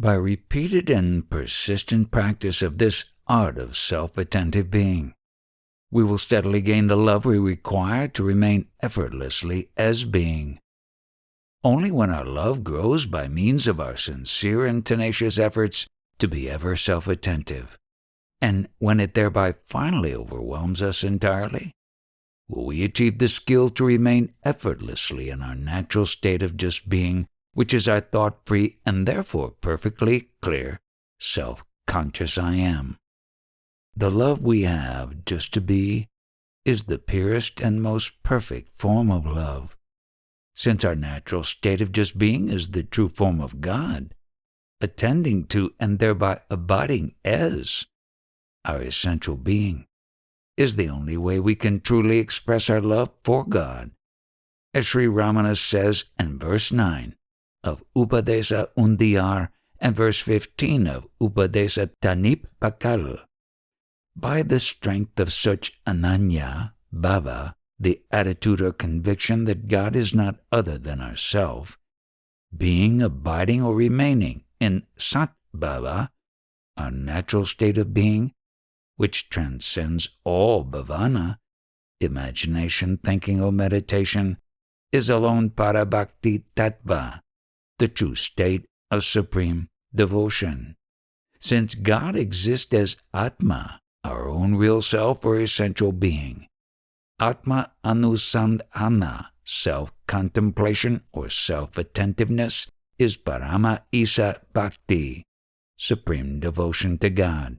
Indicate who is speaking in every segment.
Speaker 1: By repeated and persistent practice of this art of self-attentive being, we will steadily gain the love we require to remain effortlessly as being. Only when our love grows by means of our sincere and tenacious efforts to be ever self-attentive, and when it thereby finally overwhelms us entirely, will we achieve the skill to remain effortlessly in our natural state of just being, which is our thought-free and therefore perfectly clear, self-conscious I am. The love we have just to be is the purest and most perfect form of love. Since our natural state of just being is the true form of God, attending to and thereby abiding as our essential being is the only way we can truly express our love for God. As Sri Ramana says in verse 9 of Upadesa Undiyar and verse 15 of Upadesa Tanip Pakal, by the strength of such ananya bhava, the attitude or conviction that God is not other than ourself, being, abiding, or remaining in sat bhava, our natural state of being, which transcends all bhavana, imagination, thinking, or meditation, is alone parabhakti tattva, the true state of supreme devotion. Since God exists as Atma, our own real self or essential being, Atma Anusandhana, self-contemplation or self-attentiveness, is Parama Isa Bhakti, supreme devotion to God.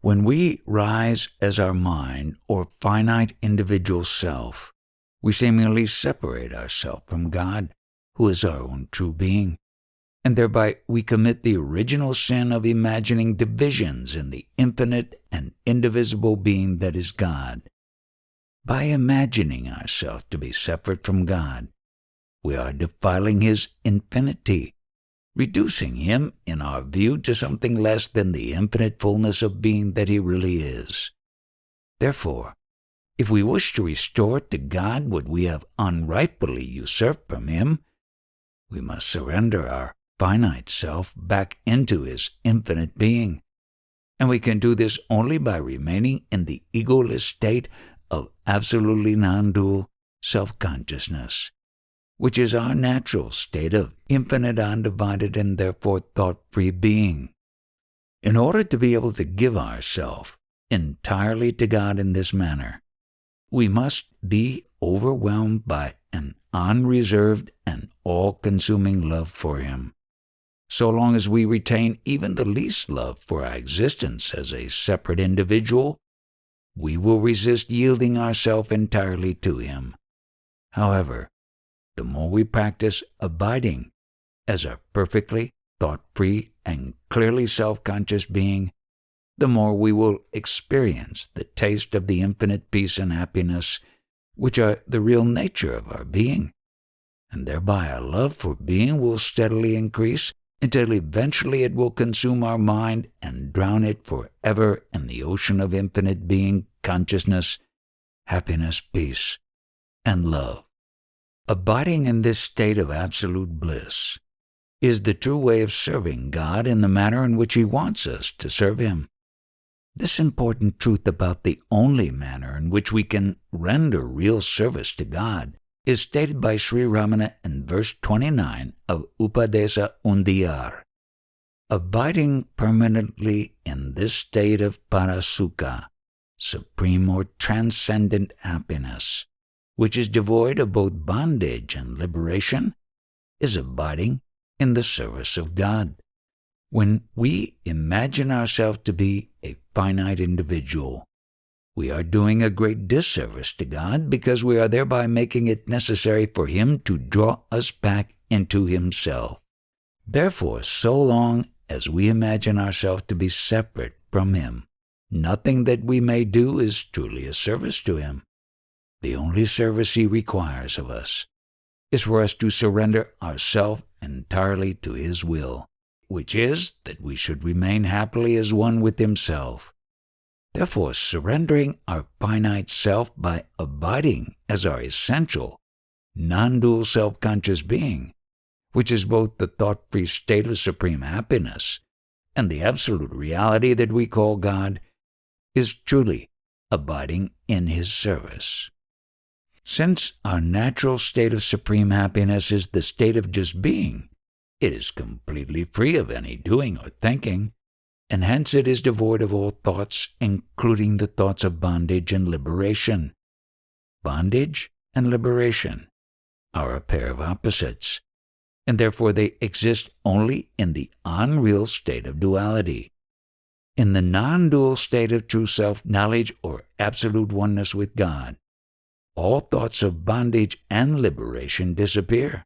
Speaker 1: When we rise as our mind or finite individual self, we seemingly separate ourselves from God, who is our own true being, and thereby we commit the original sin of imagining divisions in the infinite and indivisible being that is God. By imagining ourselves to be separate from God, we are defiling His infinity, reducing Him, in our view, to something less than the infinite fullness of being that He really is. Therefore, if we wish to restore to God what we have unrightfully usurped from Him, we must surrender our finite self back into His infinite being, and we can do this only by remaining in the egoless state of absolutely non-dual self-consciousness, which is our natural state of infinite, undivided, and therefore thought-free being. In order to be able to give ourselves entirely to God in this manner, we must be overwhelmed by an unreserved and all-consuming love for Him. So long as we retain even the least love for our existence as a separate individual, we will resist yielding ourselves entirely to Him. However, the more we practice abiding as our perfectly thought-free and clearly self-conscious being, the more we will experience the taste of the infinite peace and happiness which are the real nature of our being, and thereby our love for being will steadily increase until eventually it will consume our mind and drown it forever in the ocean of infinite being, consciousness, happiness, peace, and love. Abiding in this state of absolute bliss is the true way of serving God in the manner in which He wants us to serve Him. This important truth about the only manner in which we can render real service to God is stated by Sri Ramana in verse 29 of Upadesa Undiyar. Abiding permanently in this state of parasukha, supreme or transcendent happiness, which is devoid of both bondage and liberation, is abiding in the service of God. When we imagine ourselves to be a finite individual, we are doing a great disservice to God because we are thereby making it necessary for Him to draw us back into Himself. Therefore, so long as we imagine ourselves to be separate from Him, nothing that we may do is truly a service to Him. The only service He requires of us is for us to surrender ourselves entirely to His will, which is that we should remain happily as one with Himself. Therefore, surrendering our finite self by abiding as our essential, non-dual self-conscious being, which is both the thought-free state of supreme happiness and the absolute reality that we call God, is truly abiding in His service. Since our natural state of supreme happiness is the state of just being, it is completely free of any doing or thinking, and hence it is devoid of all thoughts, including the thoughts of bondage and liberation. Bondage and liberation are a pair of opposites, and therefore they exist only in the unreal state of duality. In the non-dual state of true self-knowledge or absolute oneness with God, all thoughts of bondage and liberation disappear,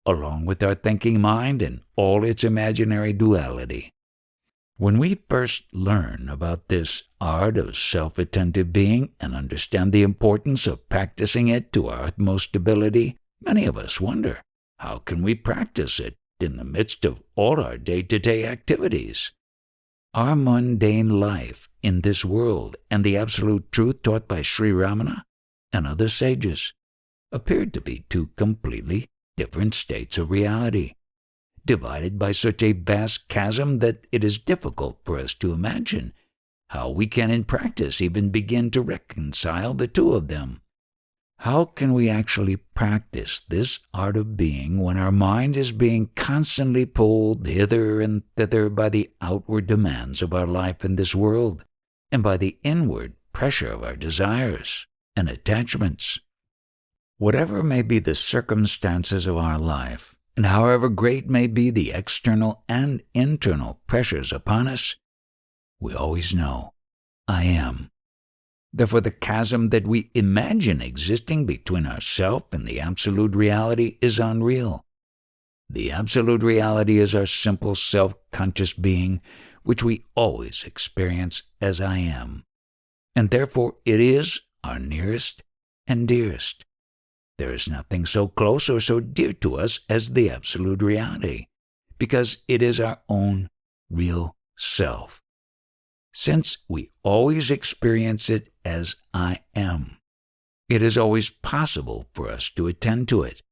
Speaker 1: along with our thinking mind and all its imaginary duality. When we first learn about this art of self-attentive being and understand the importance of practicing it to our utmost ability, many of us wonder, how can we practice it in the midst of all our day-to-day activities? Our mundane life in this world and the absolute truth taught by Sri Ramana and other sages appeared to be two completely different states of reality, divided by such a vast chasm that it is difficult for us to imagine how we can in practice even begin to reconcile the two of them. How can we actually practice this art of being when our mind is being constantly pulled hither and thither by the outward demands of our life in this world and by the inward pressure of our desires and attachments? Whatever may be the circumstances of our life, and however great may be the external and internal pressures upon us, we always know, I am. Therefore, the chasm that we imagine existing between ourself and the absolute reality is unreal. The absolute reality is our simple self-conscious being, which we always experience as I am, and therefore it is our nearest and dearest. There is nothing so close or so dear to us as the absolute reality, because it is our own real self. Since we always experience it as I am, it is always possible for us to attend to it.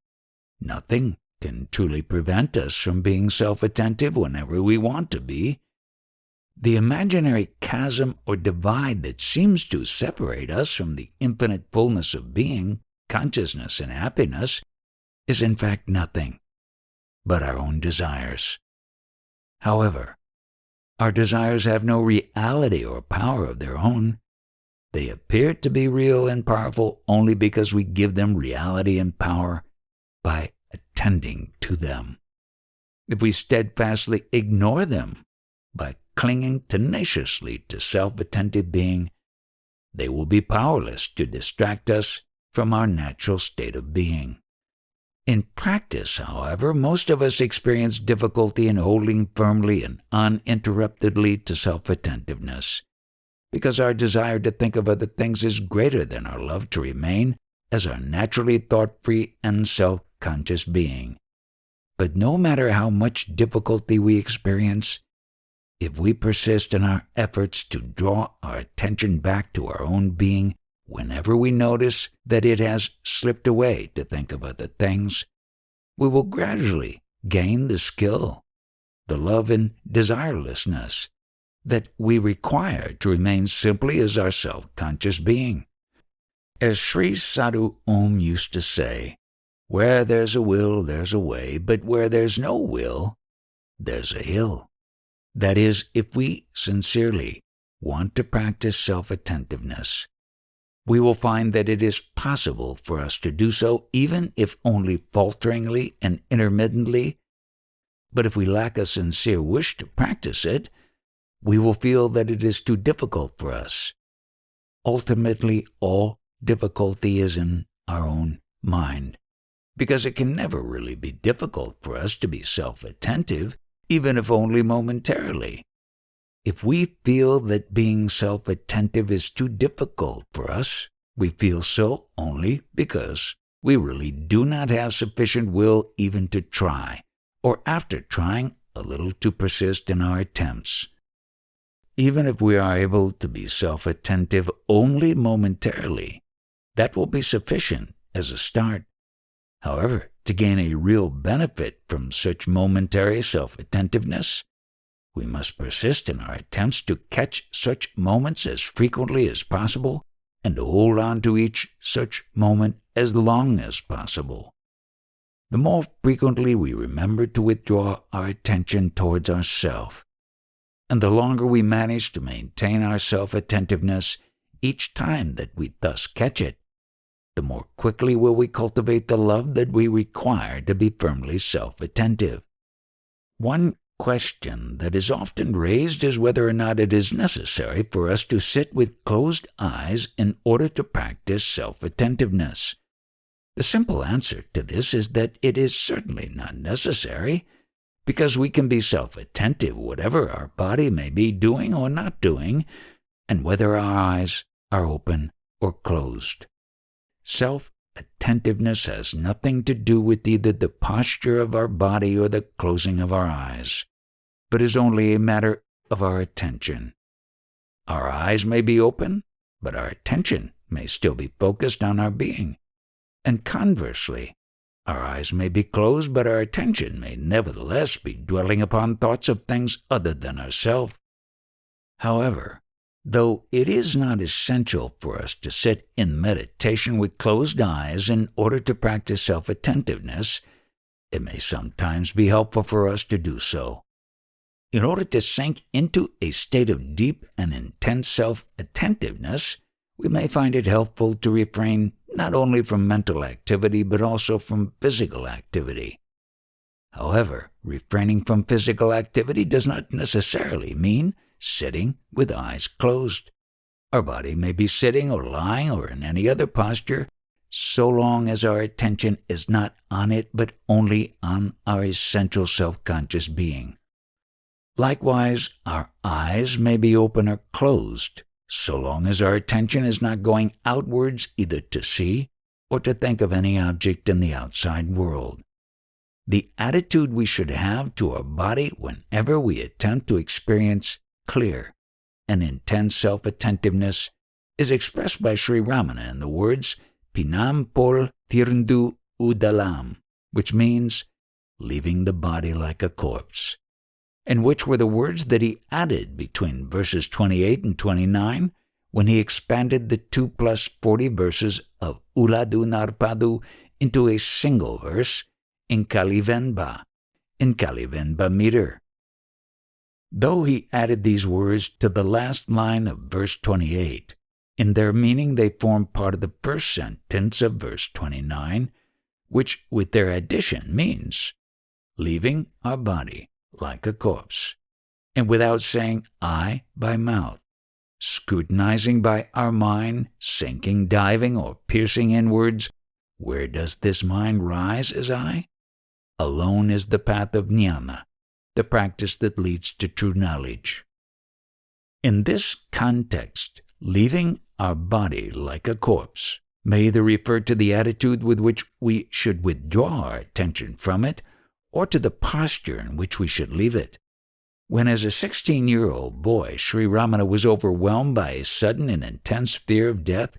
Speaker 1: Nothing can truly prevent us from being self-attentive whenever we want to be. The imaginary chasm or divide that seems to separate us from the infinite fullness of being, consciousness, and happiness is in fact nothing but our own desires. However, our desires have no reality or power of their own. They appear to be real and powerful only because we give them reality and power by attending to them. If we steadfastly ignore them by clinging tenaciously to self-attentive being, they will be powerless to distract us from our natural state of being. In practice, however, most of us experience difficulty in holding firmly and uninterruptedly to self-attentiveness, because our desire to think of other things is greater than our love to remain as our naturally thought-free and self-conscious being. But no matter how much difficulty we experience, if we persist in our efforts to draw our attention back to our own being whenever we notice that it has slipped away to think of other things, we will gradually gain the skill, the love and desirelessness that we require to remain simply as our self-conscious being. As Sri Sadhu Om used to say, where there's a will, there's a way, but where there's no will, there's a hill. That is, if we sincerely want to practice self-attentiveness, we will find that it is possible for us to do so, even if only falteringly and intermittently. But if we lack a sincere wish to practice it, we will feel that it is too difficult for us. Ultimately, all difficulty is in our own mind, because it can never really be difficult for us to be self-attentive, even if only momentarily. If we feel that being self-attentive is too difficult for us, we feel so only because we really do not have sufficient will even to try, or after trying a little to persist in our attempts. Even if we are able to be self-attentive only momentarily, that will be sufficient as a start. However, To gain a real benefit from such momentary self-attentiveness, we must persist in our attempts to catch such moments as frequently as possible and to hold on to each such moment as long as possible. The more frequently we remember to withdraw our attention towards ourself, and the longer we manage to maintain our self-attentiveness each time that we thus catch it, the more quickly will we cultivate the love that we require to be firmly self-attentive. One question that is often raised is whether or not it is necessary for us to sit with closed eyes in order to practice self-attentiveness. The simple answer to this is that it is certainly not necessary, because we can be self-attentive whatever our body may be doing or not doing, and whether our eyes are open or closed. Self-attentiveness has nothing to do with either the posture of our body or the closing of our eyes, but is only a matter of our attention. Our eyes may be open, but our attention may still be focused on our being. And conversely, our eyes may be closed, but our attention may nevertheless be dwelling upon thoughts of things other than ourselves. However, though it is not essential for us to sit in meditation with closed eyes in order to practice self-attentiveness, it may sometimes be helpful for us to do so. In order to sink into a state of deep and intense self-attentiveness, we may find it helpful to refrain not only from mental activity but also from physical activity. However, refraining from physical activity does not necessarily mean sitting with eyes closed. Our body may be sitting or lying or in any other posture, so long as our attention is not on it but only on our essential self-conscious being. Likewise, our eyes may be open or closed, so long as our attention is not going outwards either to see or to think of any object in the outside world. The attitude we should have to our body whenever we attempt to experience clear and intense self-attentiveness is expressed by Sri Ramana in the words Pinam pol tirndu udalam, which means leaving the body like a corpse, and which were the words that he added between verses 28 and 29 when he expanded the 2 plus 40 verses of Uladu Narpadu into a single verse in Kalivenba meter. Though he added these words to the last line of verse 28, in their meaning they form part of the first sentence of verse 29, which with their addition means leaving our body like a corpse, and without saying I by mouth, scrutinizing by our mind, sinking, diving, or piercing inwards, where does this mind rise as I? Alone is the path of jnana, the practice that leads to true knowledge. In this context, leaving our body like a corpse may either refer to the attitude with which we should withdraw our attention from it, or to the posture in which we should leave it. When as a 16-year-old boy Sri Ramana was overwhelmed by a sudden and intense fear of death,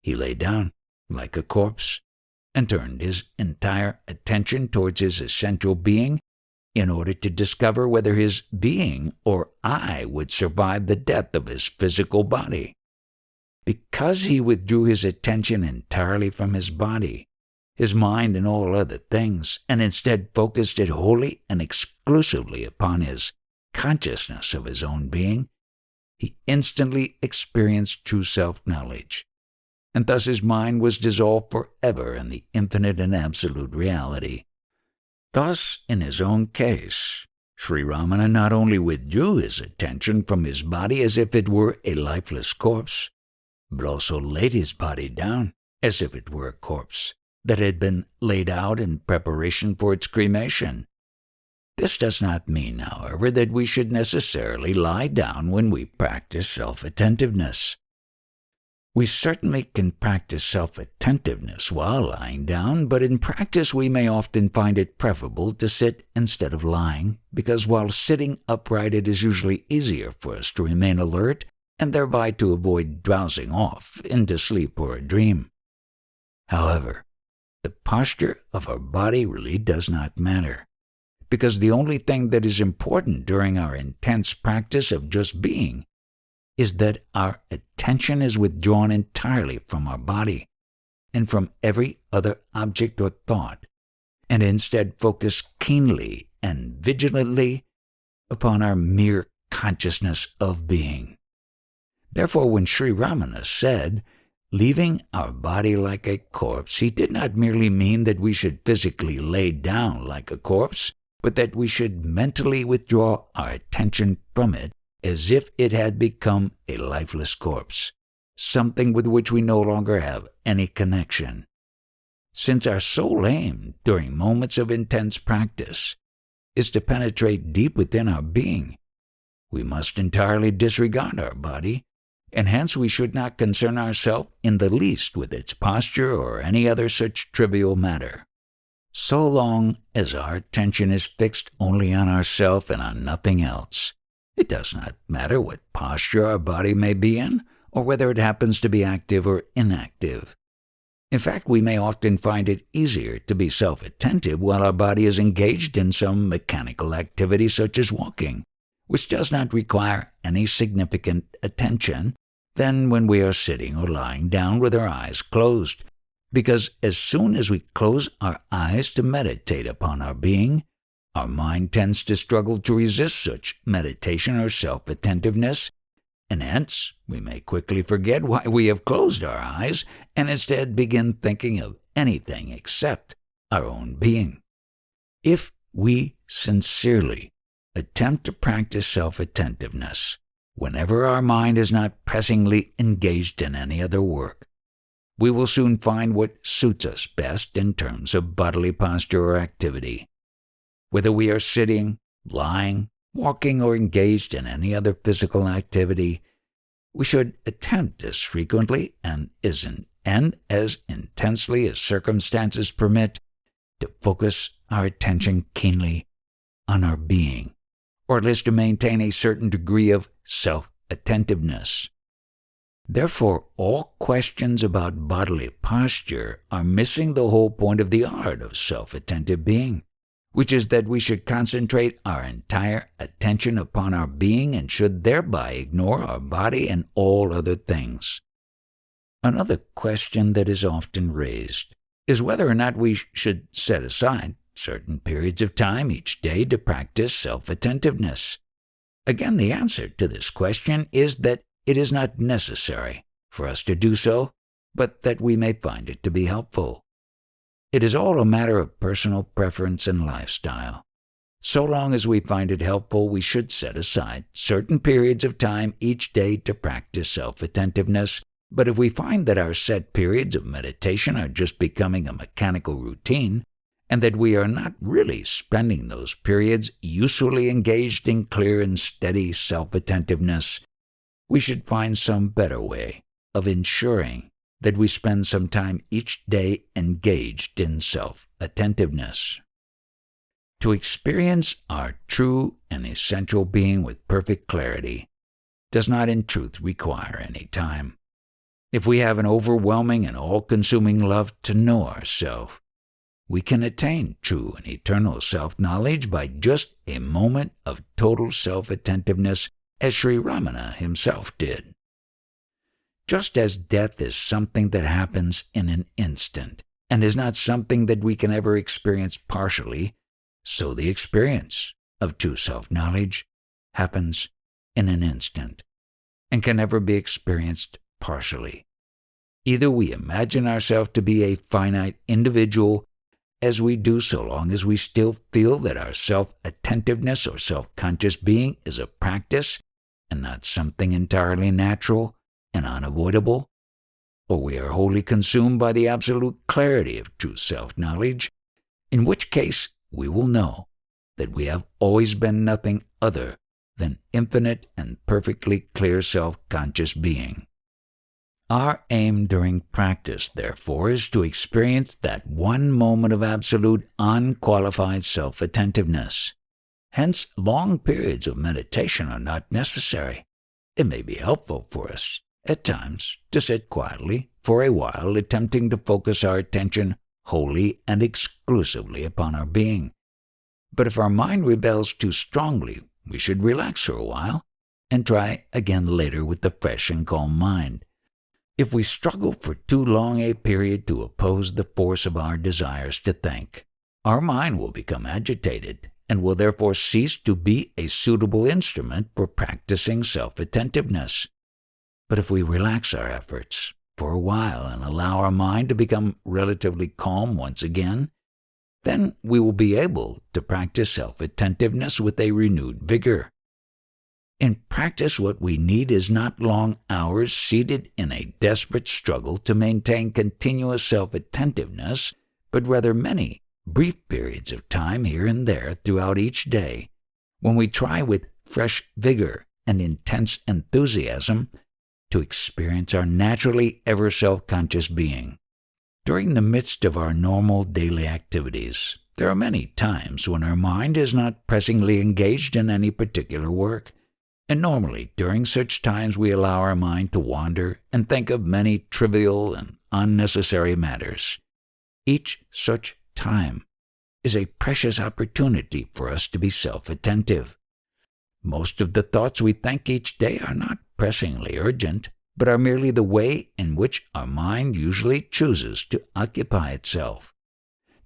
Speaker 1: he lay down like a corpse and turned his entire attention towards his essential being in order to discover whether his being or I would survive the death of his physical body. Because he withdrew his attention entirely from his body, his mind and all other things, and instead focused it wholly and exclusively upon his consciousness of his own being, he instantly experienced true self-knowledge, and thus his mind was dissolved forever in the infinite and absolute reality. Thus, in his own case, Sri Ramana not only withdrew his attention from his body as if it were a lifeless corpse, but also laid his body down as if it were a corpse that had been laid out in preparation for its cremation. This does not mean, however, that we should necessarily lie down when we practice self-attentiveness. We certainly can practice self-attentiveness while lying down, but in practice we may often find it preferable to sit instead of lying, because while sitting upright it is usually easier for us to remain alert and thereby to avoid drowsing off into sleep or a dream. However, the posture of our body really does not matter, because the only thing that is important during our intense practice of just being is that our attention is withdrawn entirely from our body and from every other object or thought, and instead focus keenly and vigilantly upon our mere consciousness of being. Therefore, when Sri Ramana said, "Leaving our body like a corpse," he did not merely mean that we should physically lay down like a corpse, but that we should mentally withdraw our attention from it as if it had become a lifeless corpse, something with which we no longer have any connection. Since our sole aim during moments of intense practice is to penetrate deep within our being, we must entirely disregard our body, and hence we should not concern ourselves in the least with its posture or any other such trivial matter. So long as our attention is fixed only on ourself and on nothing else, it does not matter what posture our body may be in, or whether it happens to be active or inactive. In fact, we may often find it easier to be self-attentive while our body is engaged in some mechanical activity such as walking, which does not require any significant attention, than when we are sitting or lying down with our eyes closed, because as soon as we close our eyes to meditate upon our being, our mind tends to struggle to resist such meditation or self-attentiveness, and hence we may quickly forget why we have closed our eyes and instead begin thinking of anything except our own being. If we sincerely attempt to practice self-attentiveness whenever our mind is not pressingly engaged in any other work, we will soon find what suits us best in terms of bodily posture or activity. Whether we are sitting, lying, walking, or engaged in any other physical activity, we should attempt as frequently and as intensely as circumstances permit to focus our attention keenly on our being, or at least to maintain a certain degree of self-attentiveness. Therefore, all questions about bodily posture are missing the whole point of the art of self-attentive being, which is that we should concentrate our entire attention upon our being and should thereby ignore our body and all other things. Another question that is often raised is whether or not we should set aside certain periods of time each day to practice self-attentiveness. Again, the answer to this question is that it is not necessary for us to do so, but that we may find it to be helpful. It is all a matter of personal preference and lifestyle. So long as we find it helpful, we should set aside certain periods of time each day to practice self-attentiveness, but if we find that our set periods of meditation are just becoming a mechanical routine, and that we are not really spending those periods usefully engaged in clear and steady self-attentiveness, we should find some better way of ensuring that we spend some time each day engaged in self-attentiveness. To experience our true and essential being with perfect clarity does not in truth require any time. If we have an overwhelming and all-consuming love to know ourselves, we can attain true and eternal self-knowledge by just a moment of total self-attentiveness, as Sri Ramana himself did. Just as death is something that happens in an instant and is not something that we can ever experience partially, so the experience of true self-knowledge happens in an instant and can never be experienced partially. Either we imagine ourselves to be a finite individual, as we do so long as we still feel that our self-attentiveness or self-conscious being is a practice and not something entirely natural and unavoidable, or we are wholly consumed by the absolute clarity of true self-knowledge, in which case we will know that we have always been nothing other than infinite and perfectly clear self-conscious being. Our aim during practice, therefore, is to experience that one moment of absolute, unqualified self-attentiveness. Hence, long periods of meditation are not necessary. It may be helpful for us, at times, to sit quietly for a while, attempting to focus our attention wholly and exclusively upon our being. But if our mind rebels too strongly, we should relax for a while and try again later with the fresh and calm mind. If we struggle for too long a period to oppose the force of our desires to think, our mind will become agitated and will therefore cease to be a suitable instrument for practicing self-attentiveness. But if we relax our efforts for a while and allow our mind to become relatively calm once again, then we will be able to practice self-attentiveness with a renewed vigor. In practice, what we need is not long hours seated in a desperate struggle to maintain continuous self-attentiveness, but rather many brief periods of time here and there throughout each day, when we try with fresh vigor and intense enthusiasm to experience our naturally ever self-conscious being. During the midst of our normal daily activities, there are many times when our mind is not pressingly engaged in any particular work, and normally during such times we allow our mind to wander and think of many trivial and unnecessary matters. Each such time is a precious opportunity for us to be self-attentive. Most of the thoughts we think each day are not pressingly urgent, but are merely the way in which our mind usually chooses to occupy itself.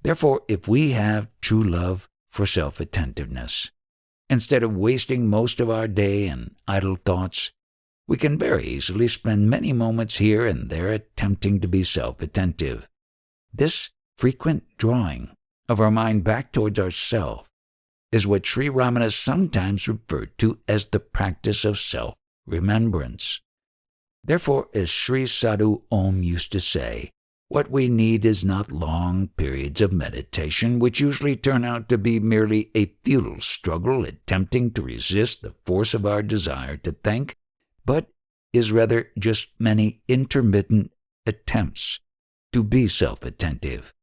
Speaker 1: Therefore, if we have true love for self-attentiveness, instead of wasting most of our day in idle thoughts, we can very easily spend many moments here and there attempting to be self-attentive. This frequent drawing of our mind back towards ourself is what Sri Ramana sometimes referred to as the practice of self-remembrance. Therefore, as Sri Sadhu Om used to say, what we need is not long periods of meditation, which usually turn out to be merely a futile struggle attempting to resist the force of our desire to think, but is rather just many intermittent attempts to be self-attentive.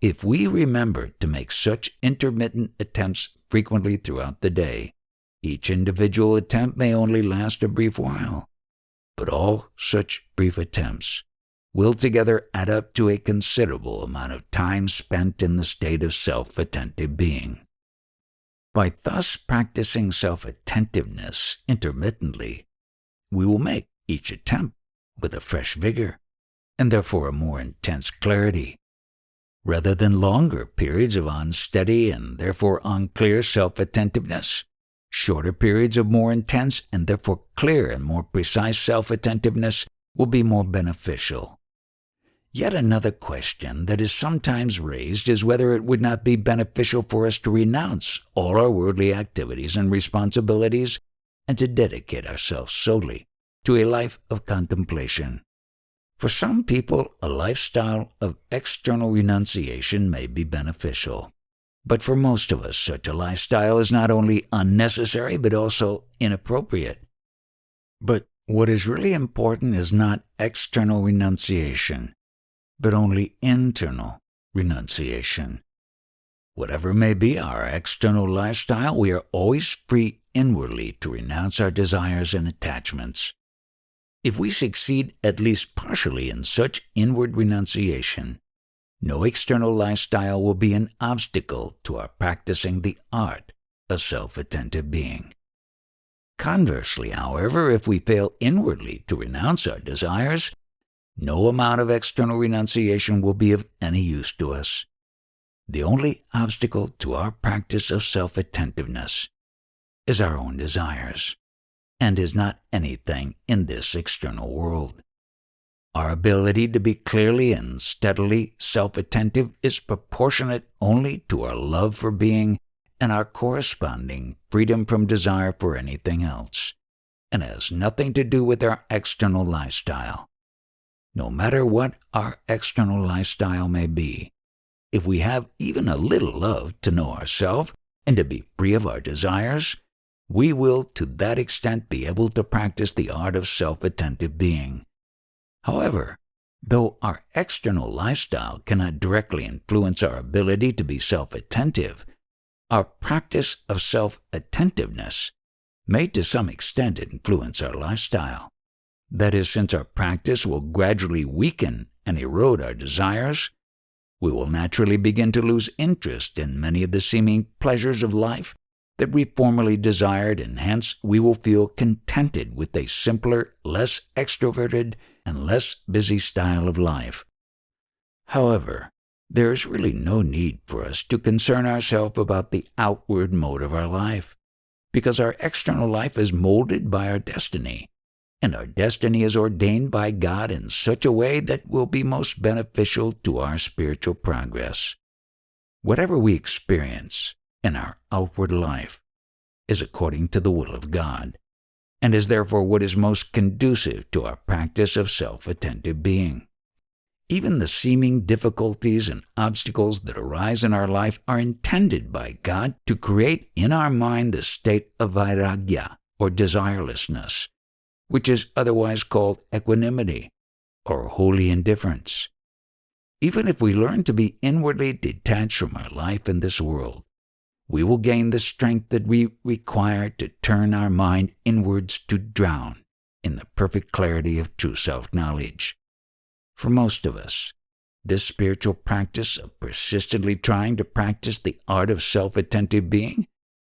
Speaker 1: If we remember to make such intermittent attempts frequently throughout the day, each individual attempt may only last a brief while, but all such brief attempts will together add up to a considerable amount of time spent in the state of self-attentive being. By thus practicing self-attentiveness intermittently, we will make each attempt with a fresh vigor, and therefore a more intense clarity, rather than longer periods of unsteady and therefore unclear self-attentiveness. Shorter periods of more intense and therefore clear and more precise self-attentiveness will be more beneficial. Yet another question that is sometimes raised is whether it would not be beneficial for us to renounce all our worldly activities and responsibilities and to dedicate ourselves solely to a life of contemplation. For some people, a lifestyle of external renunciation may be beneficial. But for most of us, such a lifestyle is not only unnecessary but also inappropriate. But what is really important is not external renunciation, but only internal renunciation. Whatever may be our external lifestyle, we are always free inwardly to renounce our desires and attachments. If we succeed at least partially in such inward renunciation, no external lifestyle will be an obstacle to our practicing the art of self-attentive being. Conversely, however, if we fail inwardly to renounce our desires, no amount of external renunciation will be of any use to us. The only obstacle to our practice of self-attentiveness is our own desires, and is not anything in this external world. Our ability to be clearly and steadily self-attentive is proportionate only to our love for being and our corresponding freedom from desire for anything else, and has nothing to do with our external lifestyle. No matter what our external lifestyle may be, if we have even a little love to know ourselves and to be free of our desires, we will to that extent be able to practice the art of self-attentive being. However, though our external lifestyle cannot directly influence our ability to be self-attentive, our practice of self-attentiveness may to some extent influence our lifestyle. That is, since our practice will gradually weaken and erode our desires, we will naturally begin to lose interest in many of the seeming pleasures of life that we formerly desired, and hence we will feel contented with a simpler, less extroverted, and less busy style of life. However, there is really no need for us to concern ourselves about the outward mode of our life, because our external life is molded by our destiny, and our destiny is ordained by God in such a way that will be most beneficial to our spiritual progress. Whatever we experience in our outward life is according to the will of God, and is therefore what is most conducive to our practice of self-attentive being. Even the seeming difficulties and obstacles that arise in our life are intended by God to create in our mind the state of vairagya, or desirelessness, which is otherwise called equanimity, or holy indifference. Even if we learn to be inwardly detached from our life in this world, we will gain the strength that we require to turn our mind inwards to drown in the perfect clarity of true self-knowledge. For most of us, this spiritual practice of persistently trying to practice the art of self-attentive being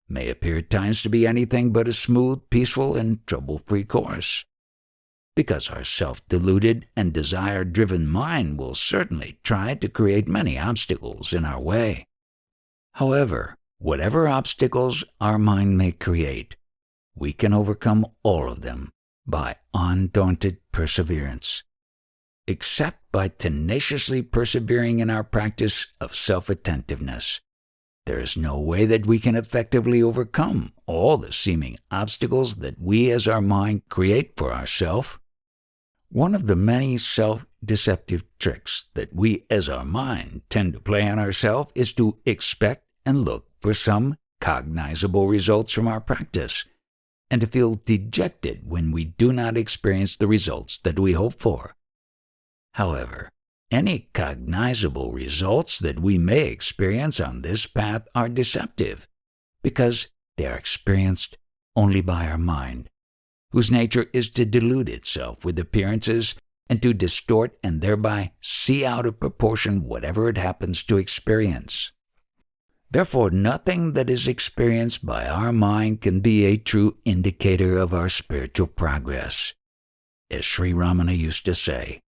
Speaker 1: may appear at times to be anything but a smooth, peaceful, and trouble-free course, because our self-deluded and desire-driven mind will certainly try to create many obstacles in our way. However, whatever obstacles our mind may create, we can overcome all of them by undaunted perseverance. Except by tenaciously persevering in our practice of self-attentiveness, there is no way that we can effectively overcome all the seeming obstacles that we as our mind create for ourselves. One of the many self-deceptive tricks that we as our mind tend to play on ourselves is to expect and look for some cognizable results from our practice, and to feel dejected when we do not experience the results that we hope for. However, any cognizable results that we may experience on this path are deceptive, because they are experienced only by our mind, whose nature is to delude itself with appearances and to distort and thereby see out of proportion whatever it happens to experience. Therefore, nothing that is experienced by our mind can be a true indicator of our spiritual progress. As Sri Ramana used to say,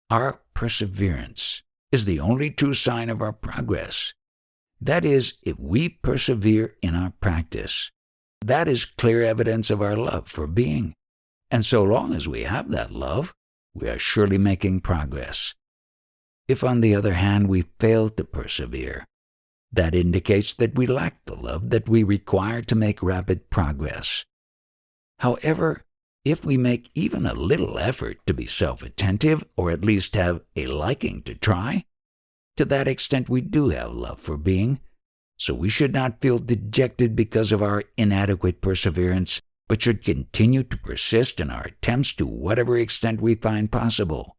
Speaker 1: our perseverance is the only true sign of our progress. That is, if we persevere in our practice, that is clear evidence of our love for being. And so long as we have that love, we are surely making progress. If, on the other hand, we fail to persevere, that indicates that we lack the love that we require to make rapid progress. However, if we make even a little effort to be self-attentive, or at least have a liking to try, to that extent we do have love for being, so we should not feel dejected because of our inadequate perseverance, but should continue to persist in our attempts to whatever extent we find possible.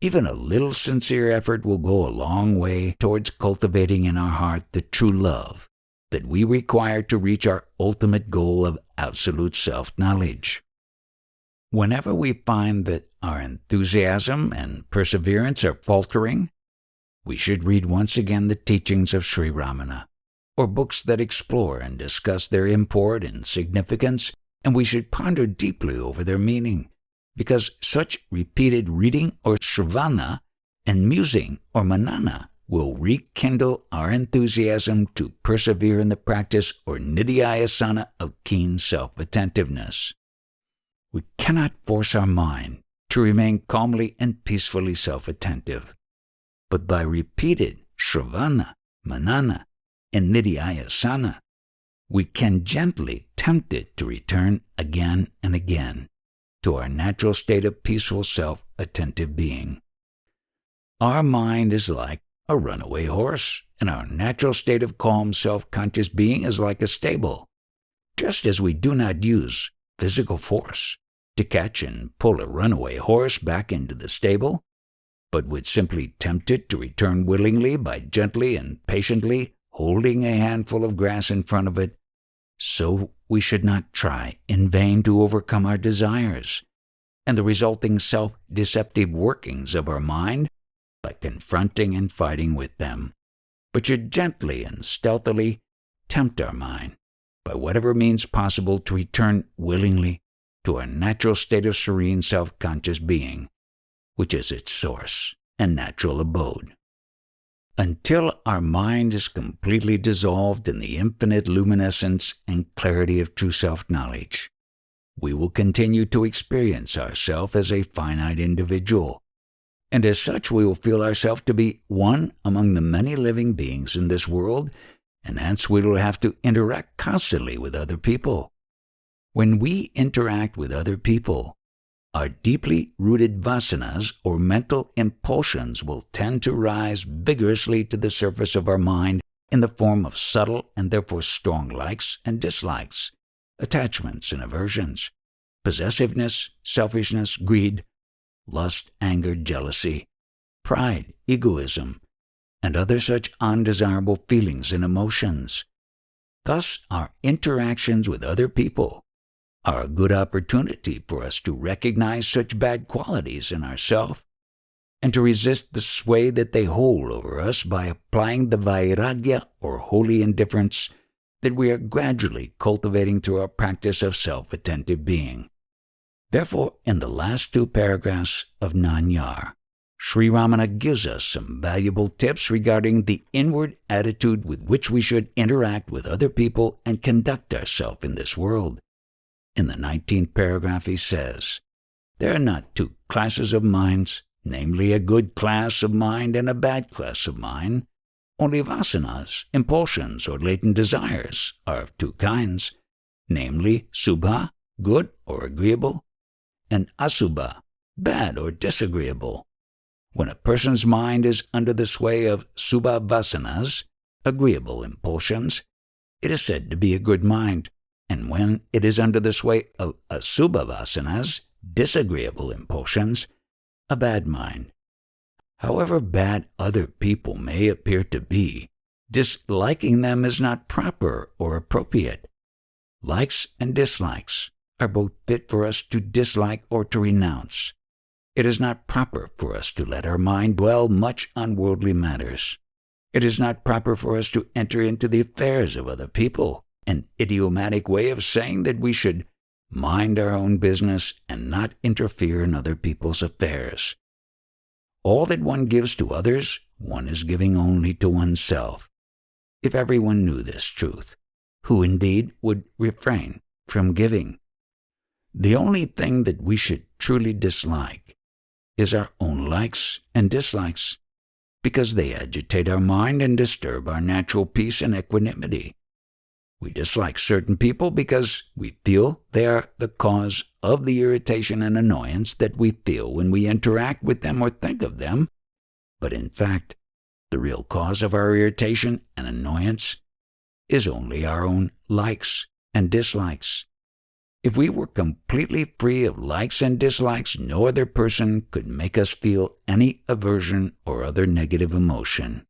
Speaker 1: Even a little sincere effort will go a long way towards cultivating in our heart the true love that we require to reach our ultimate goal of absolute self-knowledge. Whenever we find that our enthusiasm and perseverance are faltering, we should read once again the teachings of Sri Ramana, or books that explore and discuss their import and significance, and we should ponder deeply over their meaning, because such repeated reading or shravana and musing or manana will rekindle our enthusiasm to persevere in the practice or nidhyayasana of keen self-attentiveness. We cannot force our mind to remain calmly and peacefully self-attentive, but by repeated shravana, manana, and nidhyayasana, we can gently tempt it to return again and again to our natural state of peaceful self-attentive being. Our mind is like a runaway horse, and our natural state of calm self-conscious being is like a stable. Just as we do not use physical force to catch and pull a runaway horse back into the stable, but would simply tempt it to return willingly by gently and patiently holding a handful of grass in front of it, so we should not try in vain to overcome our desires and the resulting self-deceptive workings of our mind by confronting and fighting with them, but should gently and stealthily tempt our mind by whatever means possible to return willingly to our natural state of serene self-conscious being, which is its source and natural abode. Until our mind is completely dissolved in the infinite luminescence and clarity of true self-knowledge, we will continue to experience ourselves as a finite individual, and as such we will feel ourselves to be one among the many living beings in this world, and hence we will have to interact constantly with other people. When we interact with other people, our deeply rooted vasanas or mental impulsions will tend to rise vigorously to the surface of our mind in the form of subtle and therefore strong likes and dislikes, attachments and aversions, possessiveness, selfishness, greed, lust, anger, jealousy, pride, egoism, and other such undesirable feelings and emotions. Thus, our interactions with other people are a good opportunity for us to recognize such bad qualities in ourselves and to resist the sway that they hold over us by applying the vairagya or holy indifference that we are gradually cultivating through our practice of self-attentive being. Therefore, in the last 2 paragraphs of Nanyar, Sri Ramana gives us some valuable tips regarding the inward attitude with which we should interact with other people and conduct ourselves in this world. In the 19th paragraph he says, "There are not 2 classes of minds, namely a good class of mind and a bad class of mind. Only vasanas, impulsions, or latent desires are of 2 kinds, namely subha, good or agreeable, and asubha, bad or disagreeable. When a person's mind is under the sway of subha vasanas, agreeable impulsions, it is said to be a good mind, and when it is under the sway of asubha vasanas, disagreeable impulsions, a bad mind. However bad other people may appear to be, disliking them is not proper or appropriate. Likes and dislikes are both fit for us to dislike or to renounce. It is not proper for us to let our mind dwell much on worldly matters. It is not proper for us to enter into the affairs of other people, an idiomatic way of saying that we should mind our own business and not interfere in other people's affairs. All that one gives to others, one is giving only to oneself. If everyone knew this truth, who indeed would refrain from giving? The only thing that we should truly dislike is our own likes and dislikes, because they agitate our mind and disturb our natural peace and equanimity. We dislike certain people because we feel they are the cause of the irritation and annoyance that we feel when we interact with them or think of them, but in fact, the real cause of our irritation and annoyance is only our own likes and dislikes. If we were completely free of likes and dislikes, no other person could make us feel any aversion or other negative emotion.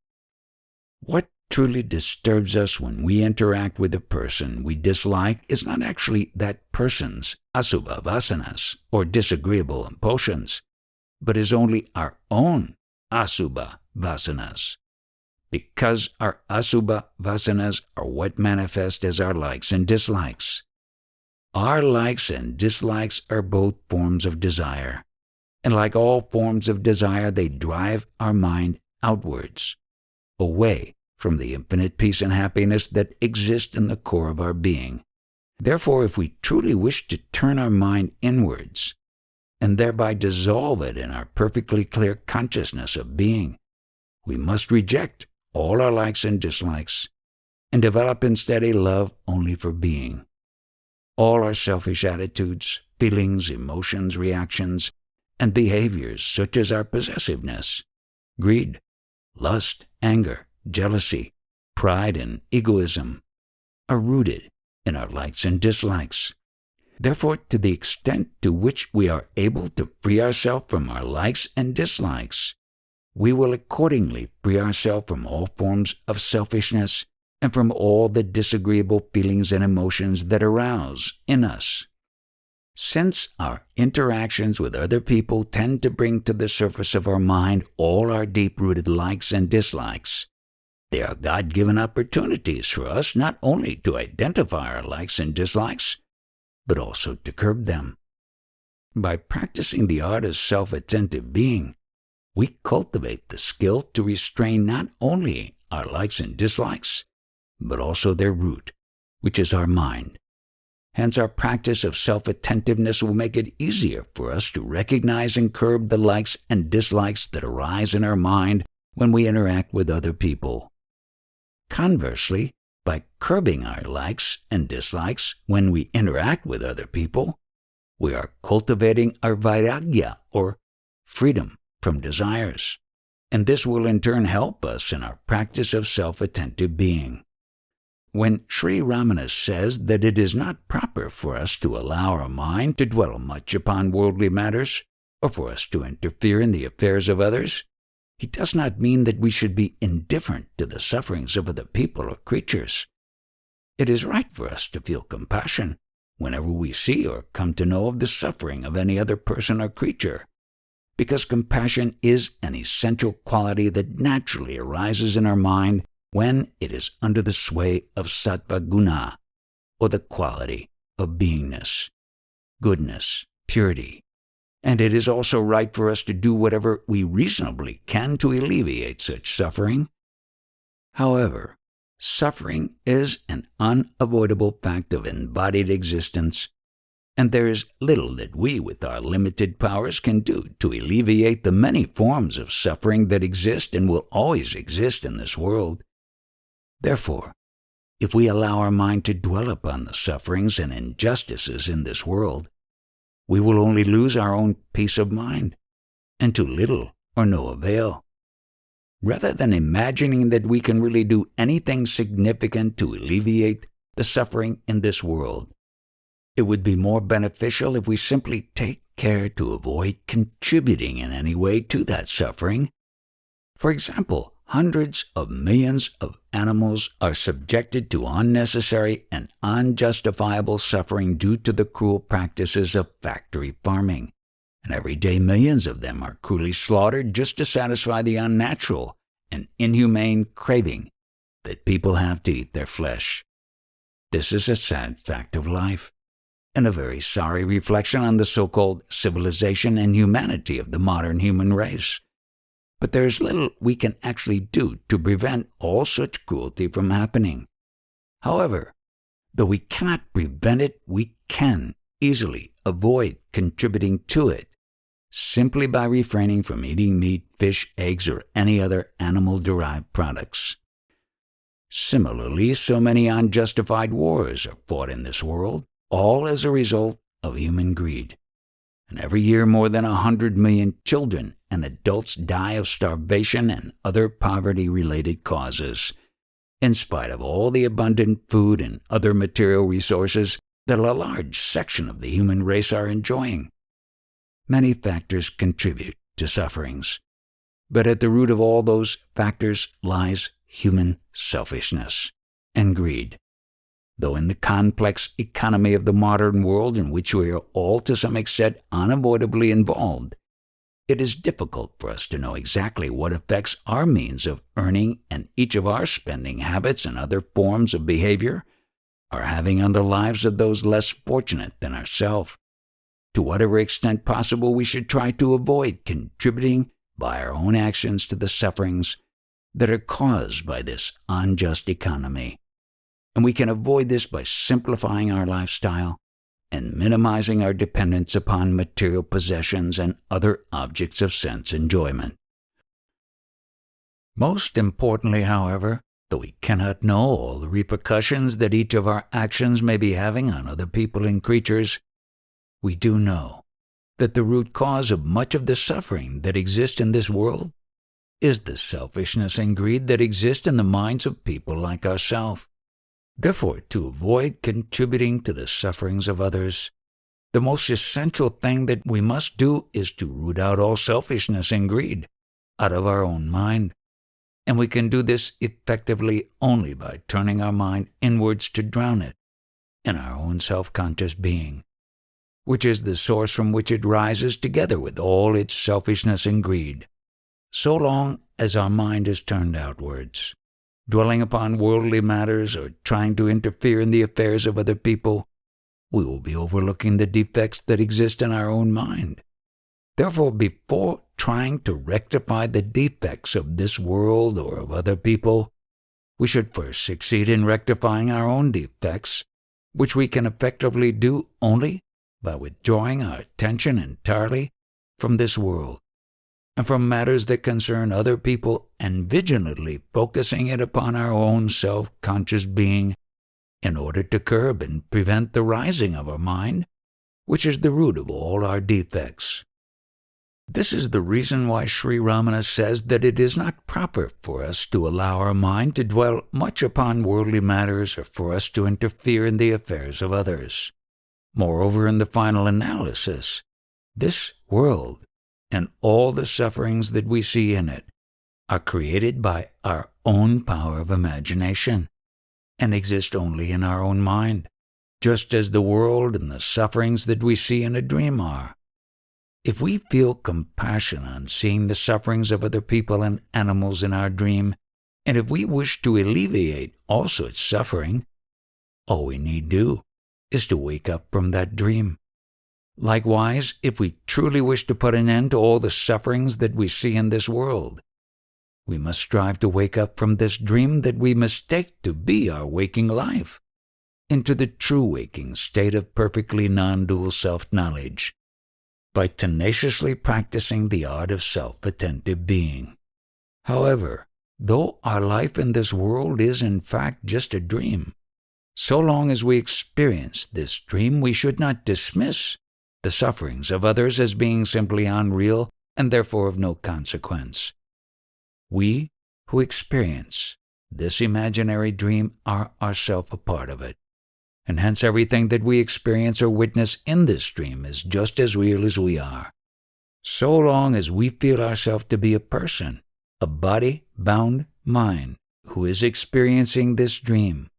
Speaker 1: What truly disturbs us when we interact with a person we dislike is not actually that person's asubha vasanas or disagreeable impulsions, but is only our own asubha vasanas. Because our asubha vasanas are what manifest as our likes and dislikes. Our likes and dislikes are both forms of desire, and like all forms of desire, they drive our mind outwards, away from the infinite peace and happiness that exist in the core of our being. Therefore, if we truly wish to turn our mind inwards, and thereby dissolve it in our perfectly clear consciousness of being, we must reject all our likes and dislikes, and develop instead a love only for being. All our selfish attitudes, feelings, emotions, reactions, and behaviors such as our possessiveness, greed, lust, anger, jealousy, pride, and egoism are rooted in our likes and dislikes. Therefore, to the extent to which we are able to free ourselves from our likes and dislikes, we will accordingly free ourselves from all forms of selfishness and from all the disagreeable feelings and emotions that arouse in us. Since our interactions with other people tend to bring to the surface of our mind all our deep-rooted likes and dislikes, they are God-given opportunities for us not only to identify our likes and dislikes, but also to curb them. By practicing the art of self-attentive being, we cultivate the skill to restrain not only our likes and dislikes, but also their root, which is our mind. Hence, our practice of self-attentiveness will make it easier for us to recognize and curb the likes and dislikes that arise in our mind when we interact with other people. Conversely, by curbing our likes and dislikes when we interact with other people, we are cultivating our vairagya, or freedom from desires, and this will in turn help us in our practice of self-attentive being. When Sri Ramana says that it is not proper for us to allow our mind to dwell much upon worldly matters, or for us to interfere in the affairs of others, he does not mean that we should be indifferent to the sufferings of other people or creatures. It is right for us to feel compassion whenever we see or come to know of the suffering of any other person or creature, because compassion is an essential quality that naturally arises in our mind when it is under the sway of sattva guna, or the quality of beingness, goodness, purity. And it is also right for us to do whatever we reasonably can to alleviate such suffering. However, suffering is an unavoidable fact of embodied existence, and there is little that we, with our limited powers, can do to alleviate the many forms of suffering that exist and will always exist in this world. Therefore, if we allow our mind to dwell upon the sufferings and injustices in this world, we will only lose our own peace of mind, and to little or no avail. Rather than imagining that we can really do anything significant to alleviate the suffering in this world, it would be more beneficial if we simply take care to avoid contributing in any way to that suffering. For example, hundreds of millions of animals are subjected to unnecessary and unjustifiable suffering due to the cruel practices of factory farming, and every day millions of them are cruelly slaughtered just to satisfy the unnatural and inhumane craving that people have to eat their flesh. This is a sad fact of life, and a very sorry reflection on the so-called civilization and humanity of the modern human race. But there is little we can actually do to prevent all such cruelty from happening. However, though we cannot prevent it, we can easily avoid contributing to it, simply by refraining from eating meat, fish, eggs, or any other animal-derived products. Similarly, so many unjustified wars are fought in this world, all as a result of human greed. And every year more than 100 million children and adults die of starvation and other poverty-related causes, in spite of all the abundant food and other material resources that a large section of the human race are enjoying. Many factors contribute to sufferings, but at the root of all those factors lies human selfishness and greed. Though in the complex economy of the modern world in which we are all to some extent unavoidably involved, it is difficult for us to know exactly what effects our means of earning and each of our spending habits and other forms of behavior are having on the lives of those less fortunate than ourselves. To whatever extent possible, we should try to avoid contributing by our own actions to the sufferings that are caused by this unjust economy. And we can avoid this by simplifying our lifestyle and minimizing our dependence upon material possessions and other objects of sense enjoyment. Most importantly, however, though we cannot know all the repercussions that each of our actions may be having on other people and creatures, we do know that the root cause of much of the suffering that exists in this world is the selfishness and greed that exist in the minds of people like ourselves. Therefore, to avoid contributing to the sufferings of others, the most essential thing that we must do is to root out all selfishness and greed out of our own mind. And we can do this effectively only by turning our mind inwards to drown it in our own self-conscious being. which is the source from which it rises together with all its selfishness and greed. So long as our mind is turned outwards, dwelling upon worldly matters or trying to interfere in the affairs of other people, we will be overlooking the defects that exist in our own mind. Therefore, before trying to rectify the defects of this world or of other people, we should first succeed in rectifying our own defects, which we can effectively do only by withdrawing our attention entirely from this world and from matters that concern other people and vigilantly focusing it upon our own self-conscious being in order to curb and prevent the rising of our mind, which is the root of all our defects. This is the reason why Sri Ramana says that it is not proper for us to allow our mind to dwell much upon worldly matters or for us to interfere in the affairs of others. Moreover, in the final analysis, this world and all the sufferings that we see in it are created by our own power of imagination and exist only in our own mind, just as the world and the sufferings that we see in a dream are. If we feel compassion on seeing the sufferings of other people and animals in our dream, and if we wish to alleviate all such suffering, all we need do is to wake up from that dream. Likewise, if we truly wish to put an end to all the sufferings that we see in this world, we must strive to wake up from this dream that we mistake to be our waking life, into the true waking state of perfectly non-dual self-knowledge, by tenaciously practicing the art of self-attentive being. However, though our life in this world is in fact just a dream, so long as we experience this dream, we should not dismiss the sufferings of others as being simply unreal and therefore of no consequence. We who experience this imaginary dream are ourselves a part of it, and hence everything that we experience or witness in this dream is just as real as we are. So long as we feel ourselves to be a person, a body-bound mind, who is experiencing this dream,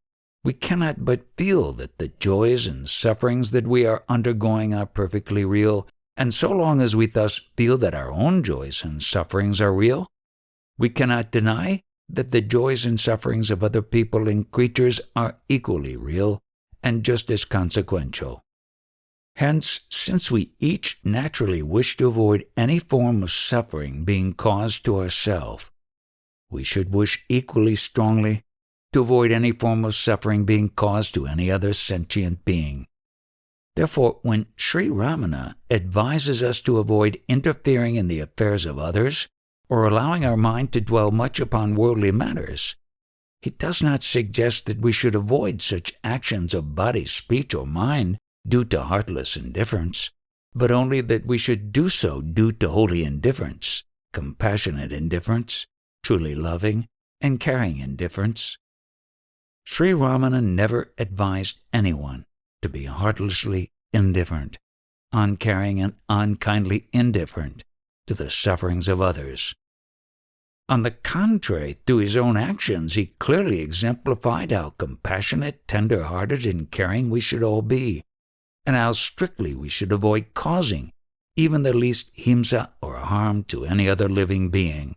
Speaker 1: we cannot but feel that the joys and sufferings that we are undergoing are perfectly real, and so long as we thus feel that our own joys and sufferings are real, we cannot deny that the joys and sufferings of other people and creatures are equally real and just as consequential. Hence, since we each naturally wish to avoid any form of suffering being caused to ourselves, we should wish equally strongly to avoid any form of suffering being caused to any other sentient being. Therefore, when Sri Ramana advises us to avoid interfering in the affairs of others or allowing our mind to dwell much upon worldly matters, he does not suggest that we should avoid such actions of body, speech, or mind due to heartless indifference, but only that we should do so due to holy indifference, compassionate indifference, truly loving and caring indifference. Sri Ramana never advised anyone to be heartlessly indifferent, uncaring and unkindly indifferent to the sufferings of others. On the contrary, through his own actions, he clearly exemplified how compassionate, tender-hearted, and caring we should all be, and how strictly we should avoid causing even the least himsa or harm to any other living being.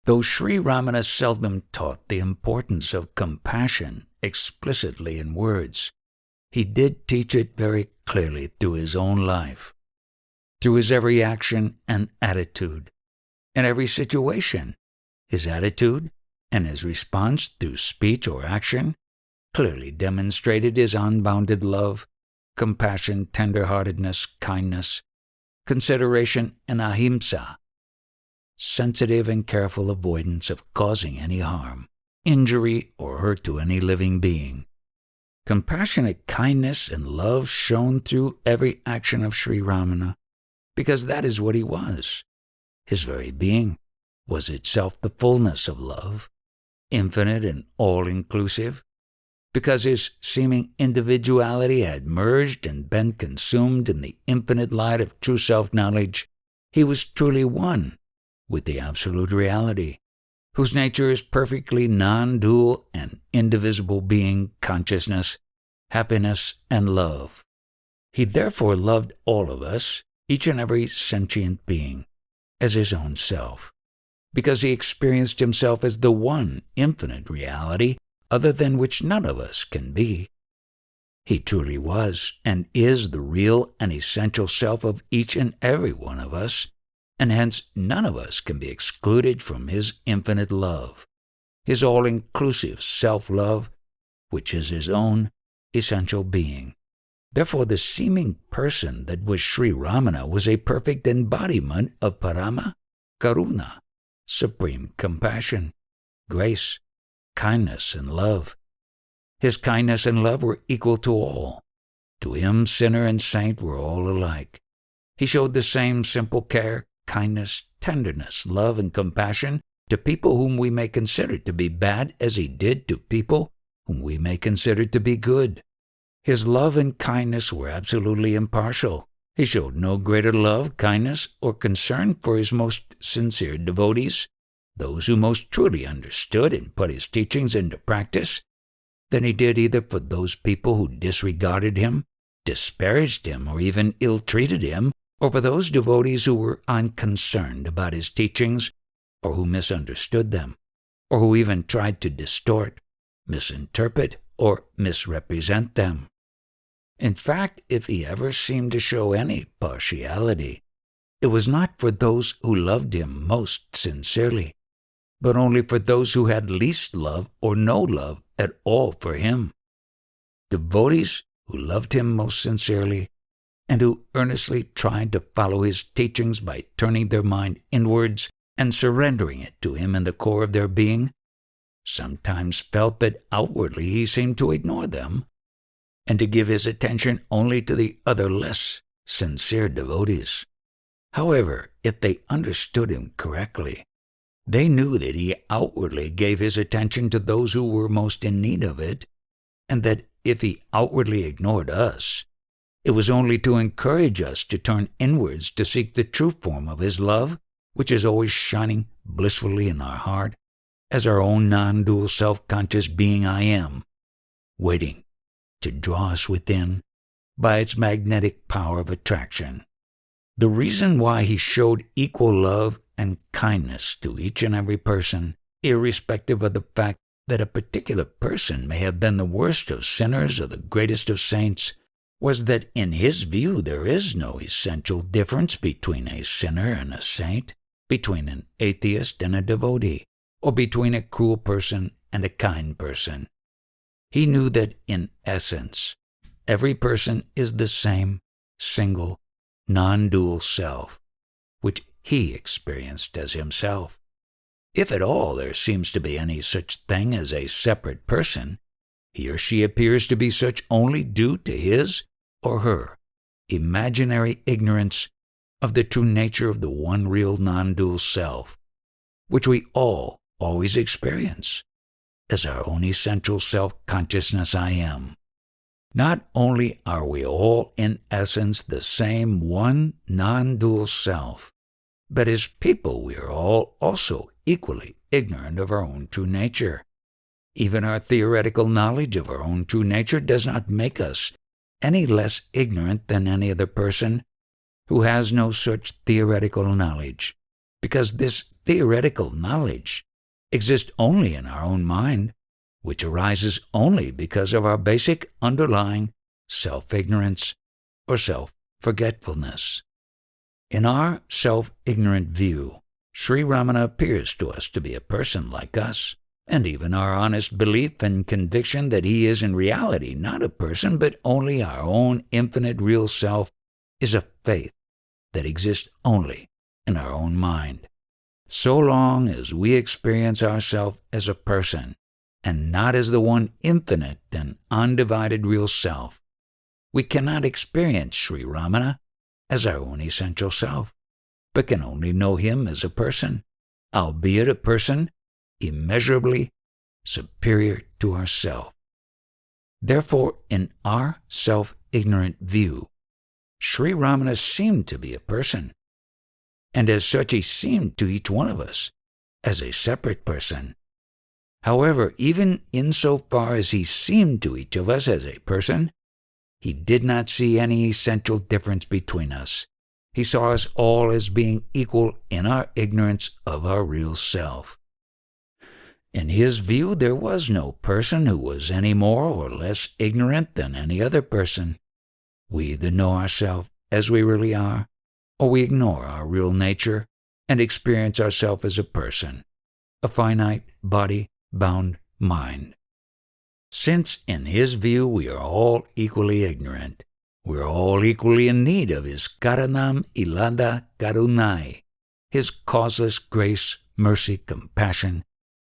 Speaker 1: Though Sri Ramana seldom taught the importance of compassion explicitly in words, he did teach it very clearly through his own life, through his every action and attitude. In every situation, his attitude and his response through speech or action clearly demonstrated his unbounded love, compassion, tender-heartedness, kindness, consideration, and ahimsa, sensitive and careful avoidance of causing any harm, injury, or hurt to any living being. Compassionate kindness and love shone through every action of Sri Ramana, because that is what he was. His very being was itself the fullness of love, infinite and all-inclusive. Because his seeming individuality had merged and been consumed in the infinite light of true self-knowledge, he was truly one with the absolute reality, whose nature is perfectly non-dual and indivisible being, consciousness, happiness, and love. He therefore loved all of us, each and every sentient being, as his own self, because he experienced himself as the one infinite reality other than which none of us can be. He truly was and is the real and essential self of each and every one of us, and hence none of us can be excluded from his infinite love, his all-inclusive self-love, which is his own essential being. Therefore, the seeming person that was Sri Ramana was a perfect embodiment of Parama Karuna, supreme compassion, grace, kindness, and love. His kindness and love were equal to all. To him, sinner and saint were all alike. He showed the same simple care, kindness, tenderness, love, and compassion to people whom we may consider to be bad as he did to people whom we may consider to be good. His love and kindness were absolutely impartial. He showed no greater love, kindness, or concern for his most sincere devotees, those who most truly understood and put his teachings into practice, than he did either for those people who disregarded him, disparaged him, or even ill-treated him, or for those devotees who were unconcerned about his teachings, or who misunderstood them, or who even tried to distort, misinterpret, or misrepresent them. In fact, if he ever seemed to show any partiality, it was not for those who loved him most sincerely, but only for those who had least love or no love at all for him. Devotees who loved him most sincerely and who earnestly tried to follow his teachings by turning their mind inwards and surrendering it to him in the core of their being, sometimes felt that outwardly he seemed to ignore them and to give his attention only to the other less sincere devotees. However, if they understood him correctly, they knew that he outwardly gave his attention to those who were most in need of it, and that if he outwardly ignored us, it was only to encourage us to turn inwards to seek the true form of his love, which is always shining blissfully in our heart as our own non-dual self-conscious being I am, waiting to draw us within by its magnetic power of attraction. The reason why he showed equal love and kindness to each and every person, irrespective of the fact that a particular person may have been the worst of sinners or the greatest of saints, was that in his view there is no essential difference between a sinner and a saint, between an atheist and a devotee, or between a cruel person and a kind person. He knew that in essence, every person is the same, single, non-dual self, which he experienced as himself. If at all there seems to be any such thing as a separate person, he or she appears to be such only due to his or her imaginary ignorance of the true nature of the one real non-dual self, which we all always experience as our own essential self-consciousness I am. Not only are we all in essence the same one non-dual self, but as people we are all also equally ignorant of our own true nature. Even our theoretical knowledge of our own true nature does not make us any less ignorant than any other person who has no such theoretical knowledge, because this theoretical knowledge exists only in our own mind, which arises only because of our basic underlying self-ignorance or self-forgetfulness. In our self-ignorant view, Sri Ramana appears to us to be a person like us, and even our honest belief and conviction that he is in reality not a person but only our own infinite real self is a faith that exists only in our own mind. So long as we experience ourselves as a person and not as the one infinite and undivided real self, we cannot experience Sri Ramana as our own essential self, but can only know him as a person, albeit a person immeasurably superior to ourself. Therefore, in our self-ignorant view, Sri Ramana seemed to be a person, and as such he seemed to each one of us as a separate person. However, even insofar as he seemed to each of us as a person, He did not see any essential difference between us. He saw us all as being equal in our ignorance of our real self. In his view, there was no person who was any more or less ignorant than any other person. We either know ourselves as we really are, or we ignore our real nature and experience ourselves as a person, a finite, body-bound mind. Since, in his view, we are all equally ignorant, we are all equally in need of his karanam ilada karunai, his causeless grace, mercy, compassion,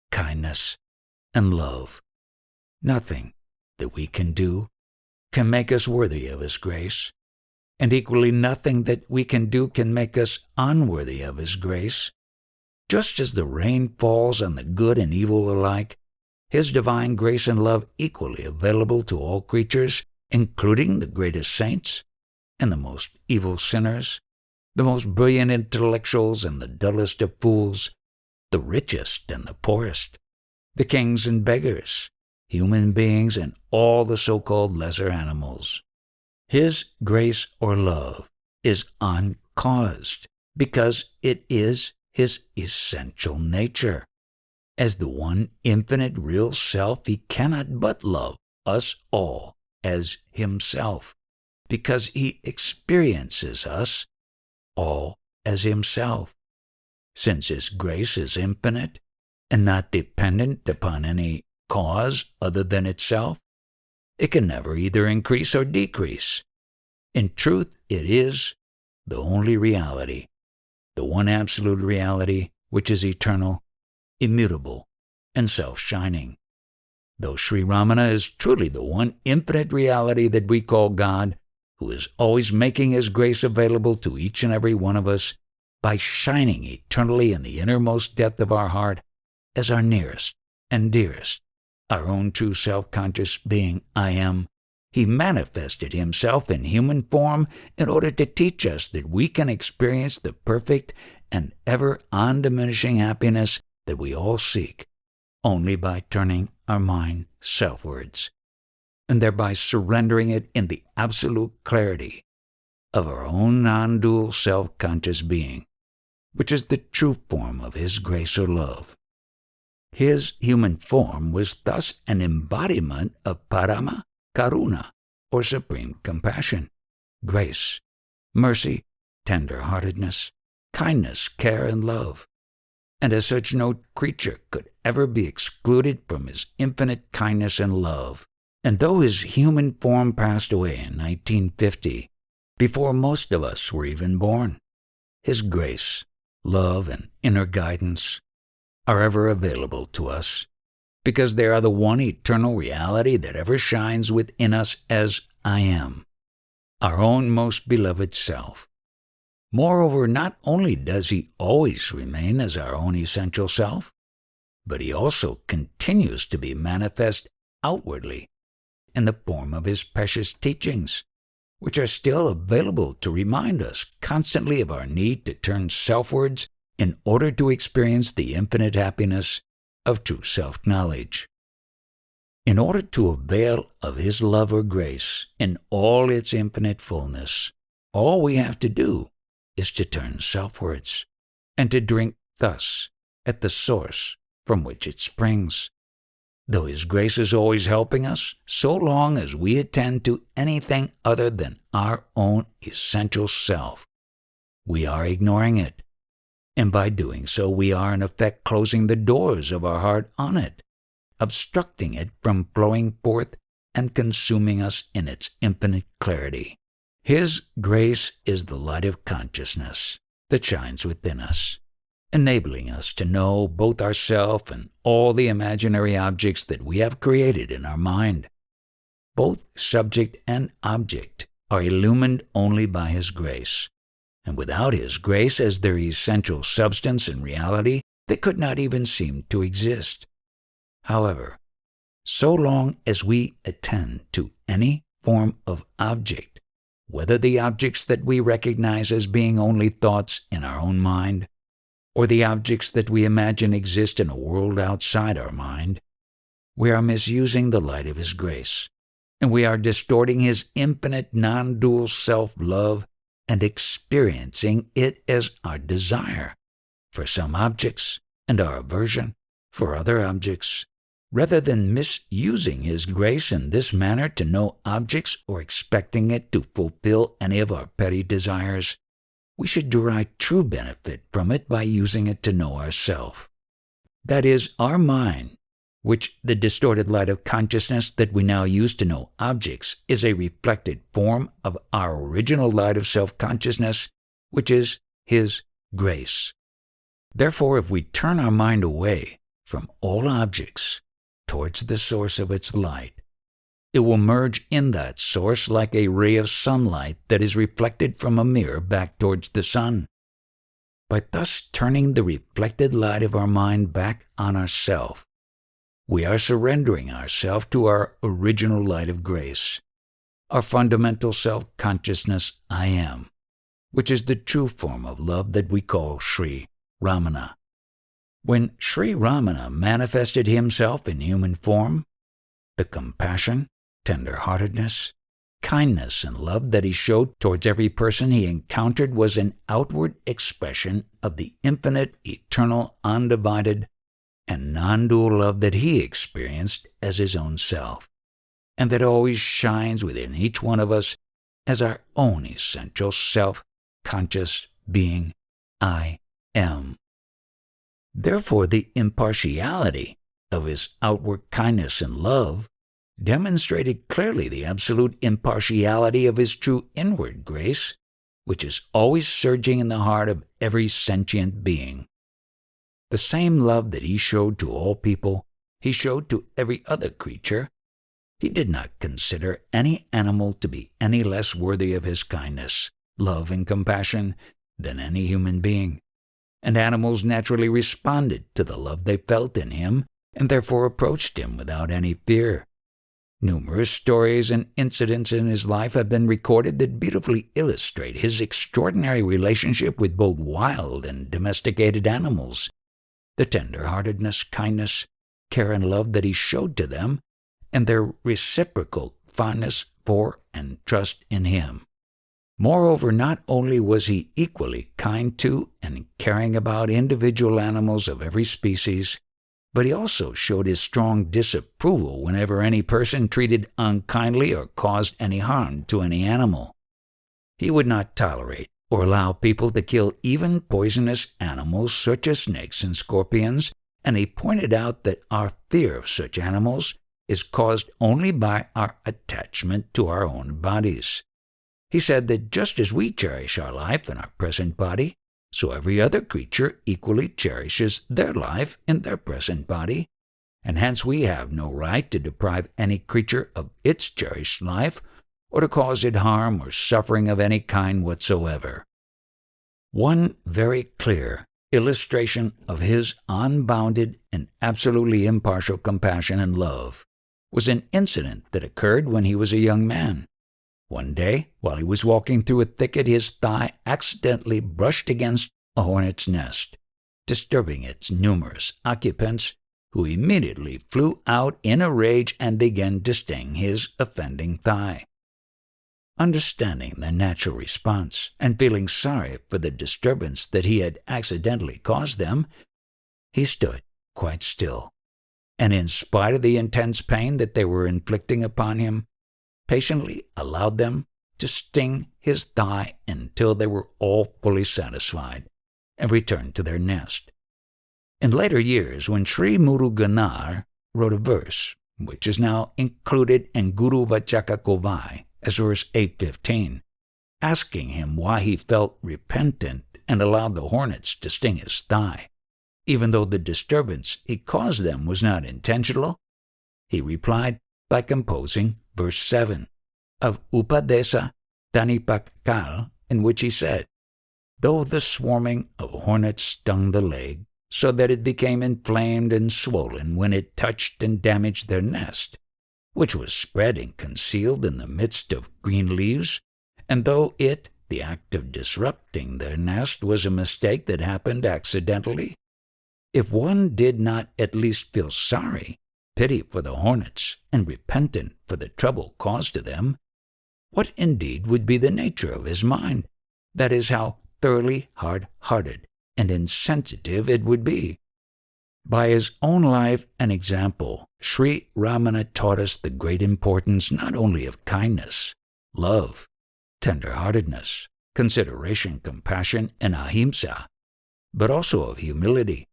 Speaker 1: kindness, and love. Nothing that we can do can make us worthy of his grace, and equally nothing that we can do can make us unworthy of his grace. Just as the rain falls on the good and evil alike, his divine grace and love equally available to all creatures, including the greatest saints and the most evil sinners, the most brilliant intellectuals and the dullest of fools, the richest and the poorest, the kings and beggars, human beings and all the so-called lesser animals. His grace or love is uncaused because it is his essential nature. As the one infinite real self, he cannot but love us all as himself, because he experiences us all as himself. Since his grace is infinite and not dependent upon any cause other than itself, it can never either increase or decrease. In truth, it is the only reality, the one absolute reality which is eternal, immutable, and self-shining. Though Sri Ramana is truly the one infinite reality that we call God, who is always making his grace available to each and every one of us by shining eternally in the innermost depth of our heart as our nearest and dearest, our own true self-conscious being, I am, he manifested himself in human form in order to teach us that we can experience the perfect and ever undiminishing happiness that we all seek only by turning our mind selfwards, and thereby surrendering it in the absolute clarity of our own non-dual self-conscious being, which is the true form of his grace or love. His human form was thus an embodiment of parama karuna, or supreme compassion, grace, mercy, tender-heartedness, kindness, care, and love. And as such, no creature could ever be excluded from his infinite kindness and love. And though his human form passed away in 1950, before most of us were even born, his grace, love, and inner guidance are ever available to us, because they are the one eternal reality that ever shines within us as I am, our own most beloved self. Moreover, not only does he always remain as our own essential self, but he also continues to be manifest outwardly in the form of his precious teachings, which are still available to remind us constantly of our need to turn selfwards in order to experience the infinite happiness of true self-knowledge. In order to avail of his love or grace in all its infinite fullness, all we have to do is to turn selfwards, and to drink thus at the source from which it springs. Though his grace is always helping us, so long as we attend to anything other than our own essential self, we are ignoring it, and by doing so we are in effect closing the doors of our heart on it, obstructing it from flowing forth and consuming us in its infinite clarity. His grace is the light of consciousness that shines within us, enabling us to know both ourself and all the imaginary objects that we have created in our mind. Both subject and object are illumined only by his grace, and without his grace as their essential substance and reality, they could not even seem to exist. However, so long as we attend to any form of object, whether the objects that we recognize as being only thoughts in our own mind, or the objects that we imagine exist in a world outside our mind, we are misusing the light of his grace, and we are distorting his infinite non-dual self-love and experiencing it as our desire for some objects and our aversion for other objects. Rather than misusing his grace in this manner to know objects or expecting it to fulfill any of our petty desires, we should derive true benefit from it by using it to know ourself. That is, our mind, which the distorted light of consciousness that we now use to know objects is a reflected form of our original light of self-consciousness, which is his grace. Therefore, if we turn our mind away from all objects towards the source of its light, it will merge in that source like a ray of sunlight that is reflected from a mirror back towards the sun. By thus turning the reflected light of our mind back on ourself, we are surrendering ourselves to our original light of grace, our fundamental self-consciousness I am, which is the true form of love that we call Sri Ramana. When Sri Ramana manifested himself in human form, the compassion, tender-heartedness, kindness, and love that he showed towards every person he encountered was an outward expression of the infinite, eternal, undivided, and non-dual love that he experienced as his own self, and that always shines within each one of us as our own essential self-conscious being, I am. Therefore, the impartiality of his outward kindness and love demonstrated clearly the absolute impartiality of his true inward grace, which is always surging in the heart of every sentient being. The same love that he showed to all people, he showed to every other creature. He did not consider any animal to be any less worthy of his kindness, love, and compassion than any human being, and animals naturally responded to the love they felt in him and therefore approached him without any fear. Numerous stories and incidents in his life have been recorded that beautifully illustrate his extraordinary relationship with both wild and domesticated animals, the tender-heartedness, kindness, care, and love that he showed to them, and their reciprocal fondness for and trust in him. Moreover, not only was he equally kind to and caring about individual animals of every species, but he also showed his strong disapproval whenever any person treated unkindly or caused any harm to any animal. He would not tolerate or allow people to kill even poisonous animals such as snakes and scorpions, and he pointed out that our fear of such animals is caused only by our attachment to our own bodies. He said that just as we cherish our life in our present body, so every other creature equally cherishes their life in their present body, and hence we have no right to deprive any creature of its cherished life or to cause it harm or suffering of any kind whatsoever. One very clear illustration of his unbounded and absolutely impartial compassion and love was an incident that occurred when he was a young man. One day, while he was walking through a thicket, his thigh accidentally brushed against a hornet's nest, disturbing its numerous occupants, who immediately flew out in a rage and began to sting his offending thigh. Understanding the natural response and feeling sorry for the disturbance that he had accidentally caused them, he stood quite still, and in spite of the intense pain that they were inflicting upon him, patiently allowed them to sting his thigh until they were all fully satisfied and returned to their nest. In later years, when Sri Muruganar wrote a verse, which is now included in Guru Vachaka Kovai as verse 815, asking him why he felt repentant and allowed the hornets to sting his thigh, even though the disturbance he caused them was not intentional, he replied by composing verse 7 of Upadesa Tanipakal, in which he said, "Though the swarming of hornets stung the leg, so that it became inflamed and swollen when it touched and damaged their nest, which was spread and concealed in the midst of green leaves, and though it, the act of disrupting their nest, was a mistake that happened accidentally, if one did not at least feel sorry pity for the hornets and repentant for the trouble caused to them, what indeed would be the nature of his mind? That is, how thoroughly hard-hearted and insensitive it would be. By his own life and example, Sri Ramana taught us the great importance not only of kindness, love, tender-heartedness, consideration, compassion, and ahimsa, but also of humility,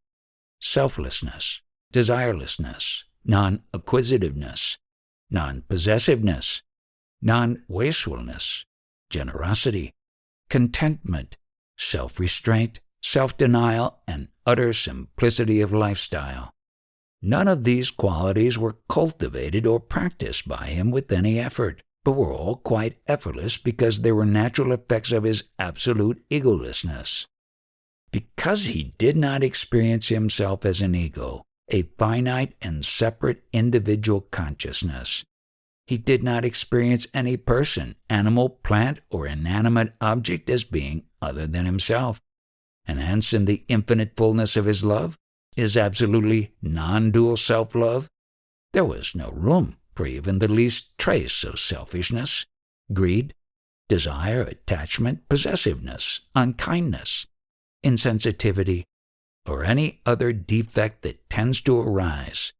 Speaker 1: selflessness, desirelessness, non-acquisitiveness, non-possessiveness, non-wastefulness, generosity, contentment, self-restraint, self-denial, and utter simplicity of lifestyle. None of these qualities were cultivated or practiced by him with any effort, but were all quite effortless because they were natural effects of his absolute egolessness. Because he did not experience himself as an ego, a finite and separate individual consciousness, he did not experience any person, animal, plant, or inanimate object as being other than himself, and hence in the infinite fullness of his love, his absolutely non-dual self-love, there was no room for even the least trace of selfishness, greed, desire, attachment, possessiveness, unkindness, insensitivity, or any other defect that tends to arise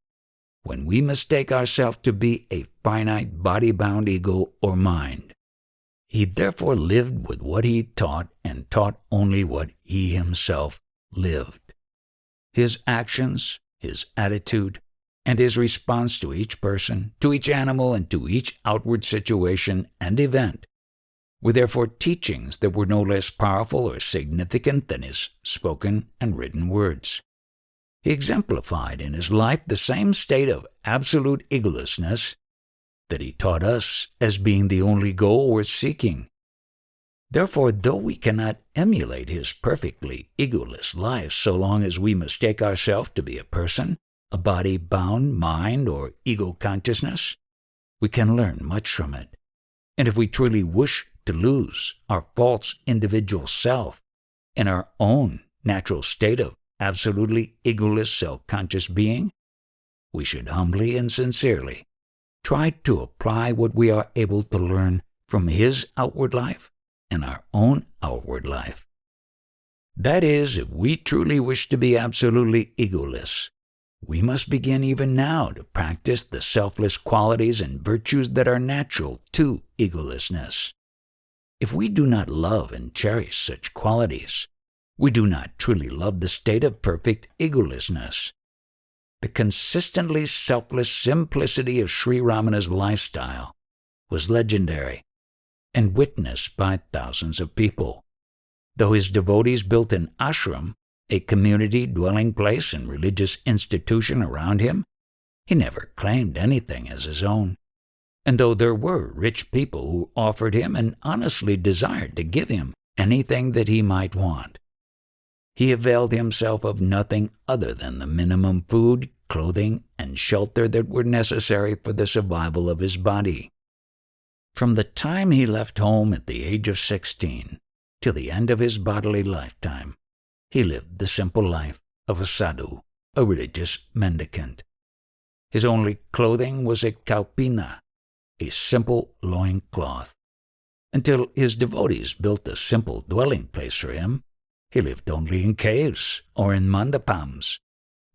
Speaker 1: when we mistake ourselves to be a finite body-bound ego or mind. He therefore lived with what he taught and taught only what he himself lived. His actions, his attitude, and his response to each person, to each animal, and to each outward situation and event were therefore teachings that were no less powerful or significant than his spoken and written words. He exemplified in his life the same state of absolute egolessness that he taught us as being the only goal worth seeking. Therefore, though we cannot emulate his perfectly egoless life so long as we mistake ourselves to be a person, a body-bound mind, or ego-consciousness, we can learn much from it. And if we truly wish to lose our false individual self and our own natural state of absolutely egoless self-conscious being, we should humbly and sincerely try to apply what we are able to learn from his outward life and our own outward life. That is, if we truly wish to be absolutely egoless, we must begin even now to practice the selfless qualities and virtues that are natural to egolessness. If we do not love and cherish such qualities, we do not truly love the state of perfect egolessness. The consistently selfless simplicity of Sri Ramana's lifestyle was legendary and witnessed by thousands of people. Though his devotees built an ashram, a community dwelling place and religious institution around him, he never claimed anything as his own. And though there were rich people who offered him and honestly desired to give him anything that he might want, he availed himself of nothing other than the minimum food, clothing, and shelter that were necessary for the survival of his body. From the time he left home at the age of 16 till the end of his bodily lifetime, he lived the simple life of a sadhu, a religious mendicant. His only clothing was a kaupina, a simple loin cloth. Until his devotees built a simple dwelling place for him, he lived only in caves or in mandapams,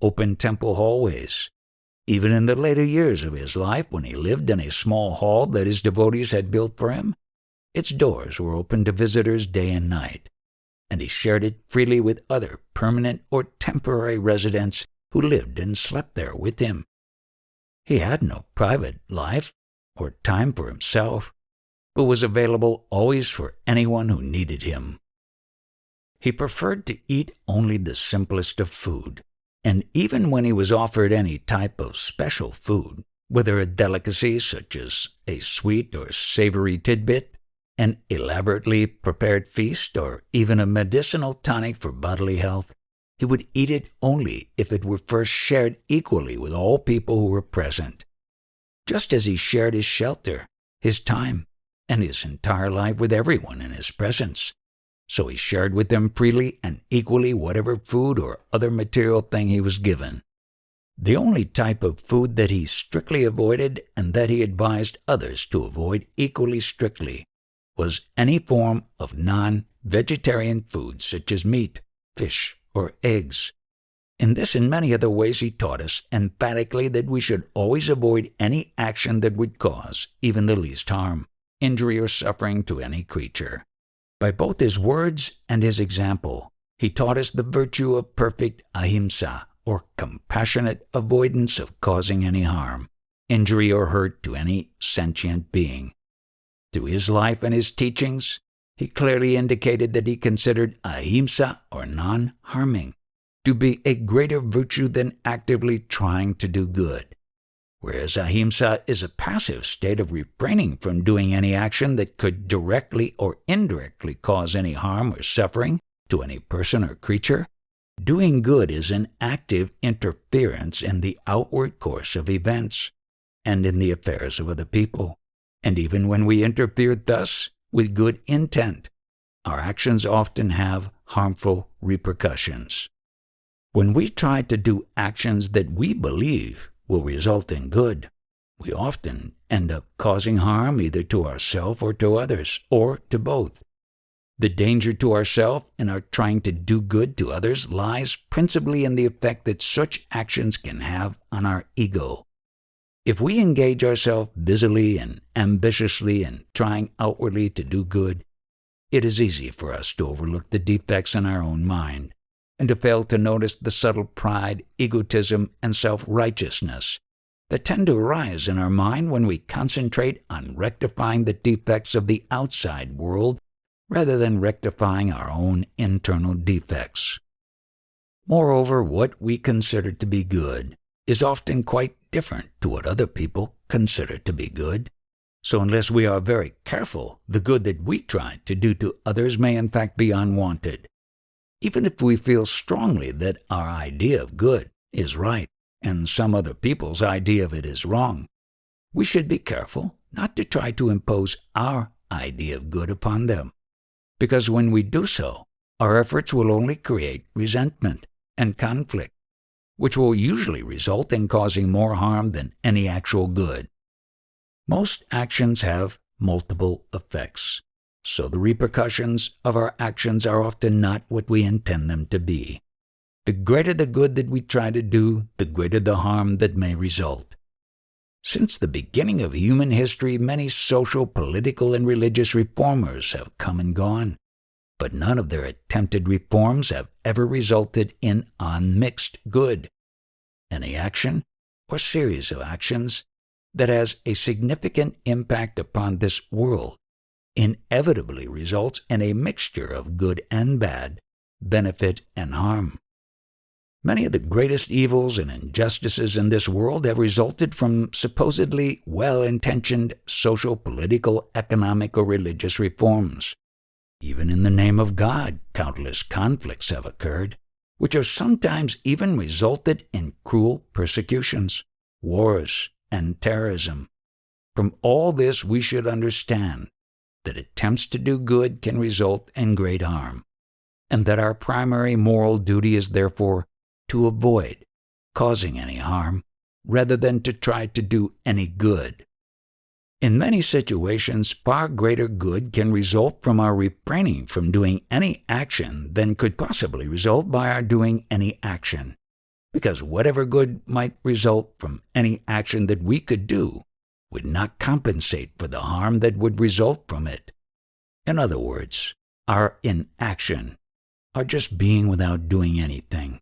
Speaker 1: open temple hallways. Even in the later years of his life, when he lived in a small hall that his devotees had built for him, its doors were open to visitors day and night, and he shared it freely with other permanent or temporary residents who lived and slept there with him. He had no private life or time for himself, but was available always for anyone who needed him. He preferred to eat only the simplest of food, and even when he was offered any type of special food, whether a delicacy such as a sweet or savory tidbit, an elaborately prepared feast, or even a medicinal tonic for bodily health, he would eat it only if it were first shared equally with all people who were present. Just as he shared his shelter, his time, and his entire life with everyone in his presence, so he shared with them freely and equally whatever food or other material thing he was given. The only type of food that he strictly avoided and that he advised others to avoid equally strictly was any form of non-vegetarian food such as meat, fish, or eggs. In this and many other ways he taught us emphatically that we should always avoid any action that would cause even the least harm, injury, or suffering to any creature. By both his words and his example, he taught us the virtue of perfect ahimsa, or compassionate avoidance of causing any harm, injury, or hurt to any sentient being. Through his life and his teachings, he clearly indicated that he considered ahimsa, or non-harming, to be a greater virtue than actively trying to do good, whereas ahimsa is a passive state of refraining from doing any action that could directly or indirectly cause any harm or suffering to any person or creature. Doing good is an active interference in the outward course of events and in the affairs of other people. And even when we interfere thus with good intent, our actions often have harmful repercussions. When we try to do actions that we believe will result in good, we often end up causing harm either to ourselves or to others, or to both. The danger to ourselves in our trying to do good to others lies principally in the effect that such actions can have on our ego. If we engage ourselves busily and ambitiously in trying outwardly to do good, it is easy for us to overlook the defects in our own mind and to fail to notice the subtle pride, egotism, and self-righteousness that tend to arise in our mind when we concentrate on rectifying the defects of the outside world rather than rectifying our own internal defects. Moreover, what we consider to be good is often quite different to what other people consider to be good. So unless we are very careful, the good that we try to do to others may in fact be unwanted. Even if we feel strongly that our idea of good is right and some other people's idea of it is wrong, we should be careful not to try to impose our idea of good upon them, because when we do so, our efforts will only create resentment and conflict, which will usually result in causing more harm than any actual good. Most actions have multiple effects, so the repercussions of our actions are often not what we intend them to be. The greater the good that we try to do, the greater the harm that may result. Since the beginning of human history, many social, political, and religious reformers have come and gone, but none of their attempted reforms have ever resulted in unmixed good. Any action or series of actions that has a significant impact upon this world inevitably results in a mixture of good and bad, benefit and harm. Many of the greatest evils and injustices in this world have resulted from supposedly well-intentioned social, political, economic, or religious reforms. Even in the name of God, countless conflicts have occurred, which have sometimes even resulted in cruel persecutions, wars, and terrorism. From all this, we should understand that attempts to do good can result in great harm, and that our primary moral duty is therefore to avoid causing any harm rather than to try to do any good. In many situations, far greater good can result from our refraining from doing any action than could possibly result by our doing any action, because whatever good might result from any action that we could do would not compensate for the harm that would result from it. In other words, our inaction, our just being without doing anything,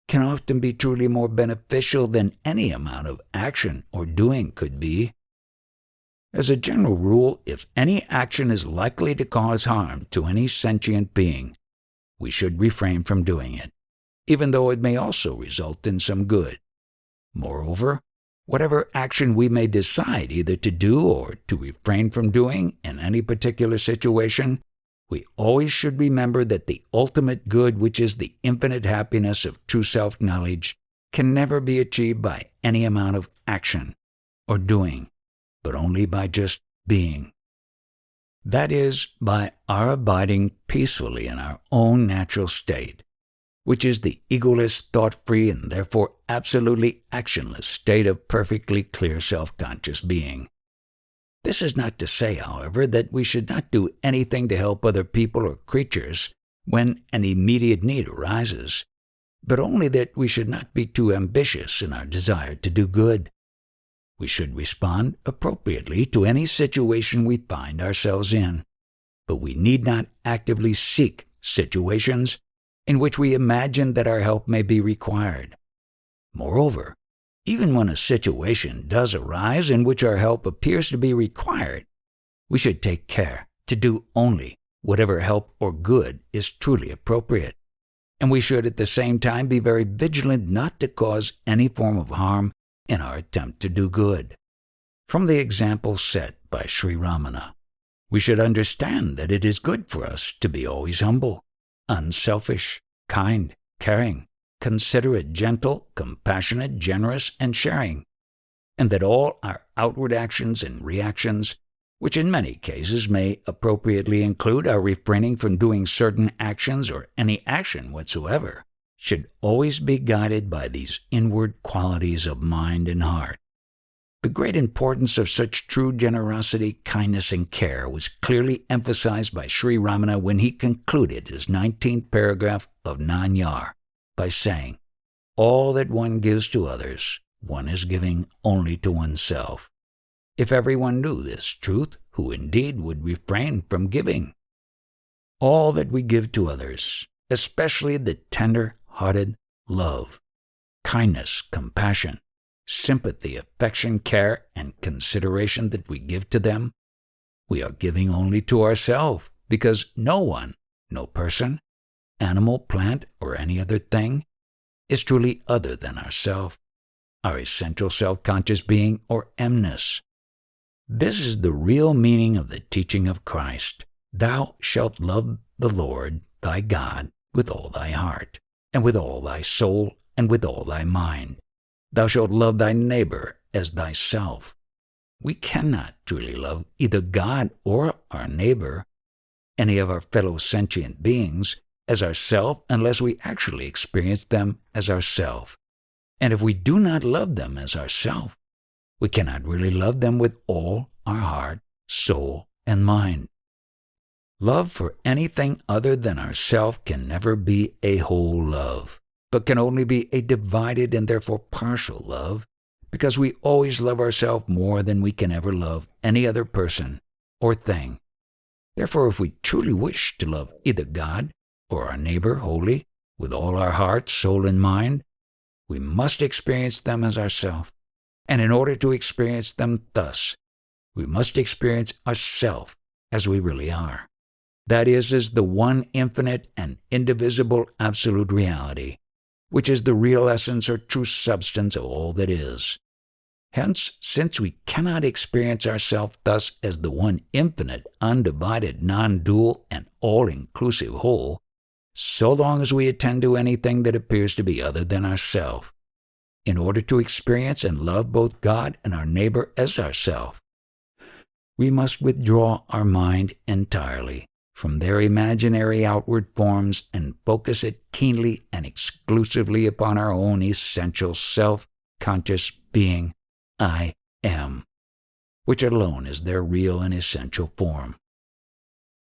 Speaker 1: can often be truly more beneficial than any amount of action or doing could be. As a general rule, if any action is likely to cause harm to any sentient being, we should refrain from doing it, even though it may also result in some good. Moreover, whatever action we may decide either to do or to refrain from doing in any particular situation, we always should remember that the ultimate good, which is the infinite happiness of true self-knowledge, can never be achieved by any amount of action or doing, but only by just being. That is, by our abiding peacefully in our own natural state, which is the egoless, thought-free, and therefore absolutely actionless state of perfectly clear self-conscious being. This is not to say, however, that we should not do anything to help other people or creatures when an immediate need arises, but only that we should not be too ambitious in our desire to do good. We should respond appropriately to any situation we find ourselves in, but we need not actively seek situations in which we imagine that our help may be required. Moreover, even when a situation does arise in which our help appears to be required, we should take care to do only whatever help or good is truly appropriate, and we should at the same time be very vigilant not to cause any form of harm in our attempt to do good. From the example set by Sri Ramana, we should understand that it is good for us to be always humble, unselfish, kind, caring, considerate, gentle, compassionate, generous, and sharing, and that all our outward actions and reactions, which in many cases may appropriately include our refraining from doing certain actions or any action whatsoever, should always be guided by these inward qualities of mind and heart. The great importance of such true generosity, kindness, and care was clearly emphasized by Sri Ramana when he concluded his 19th paragraph of Nanyar by saying, "All that one gives to others, one is giving only to oneself. If everyone knew this truth, who indeed would refrain from giving? All that we give to others, especially the tender-hearted love, kindness, compassion, sympathy, affection, care, and consideration that we give to them, we are giving only to ourselves, because no one, no person, animal, plant, or any other thing, is truly other than ourself, our essential self-conscious being, or emness. This is the real meaning of the teaching of Christ. Thou shalt love the Lord thy God with all thy heart, and with all thy soul, and with all thy mind. Thou shalt love thy neighbor as thyself." We cannot truly love either God or our neighbor, any of our fellow sentient beings, as ourself unless we actually experience them as ourself. And if we do not love them as ourself, we cannot really love them with all our heart, soul, and mind. Love for anything other than ourself can never be a whole love, but can only be a divided and therefore partial love, because we always love ourselves more than we can ever love any other person or thing. Therefore, if we truly wish to love either God or our neighbor wholly, with all our heart, soul, and mind, we must experience them as ourself. And in order to experience them thus, we must experience ourself as we really are. That is, as the one infinite and indivisible absolute reality, which is the real essence or true substance of all that is. Hence, since we cannot experience ourselves thus as the one infinite, undivided, non-dual, and all-inclusive whole, so long as we attend to anything that appears to be other than ourself, in order to experience and love both God and our neighbor as ourself, we must withdraw our mind entirely from their imaginary outward forms and focus it keenly and exclusively upon our own essential self-conscious being, I am, which alone is their real and essential form.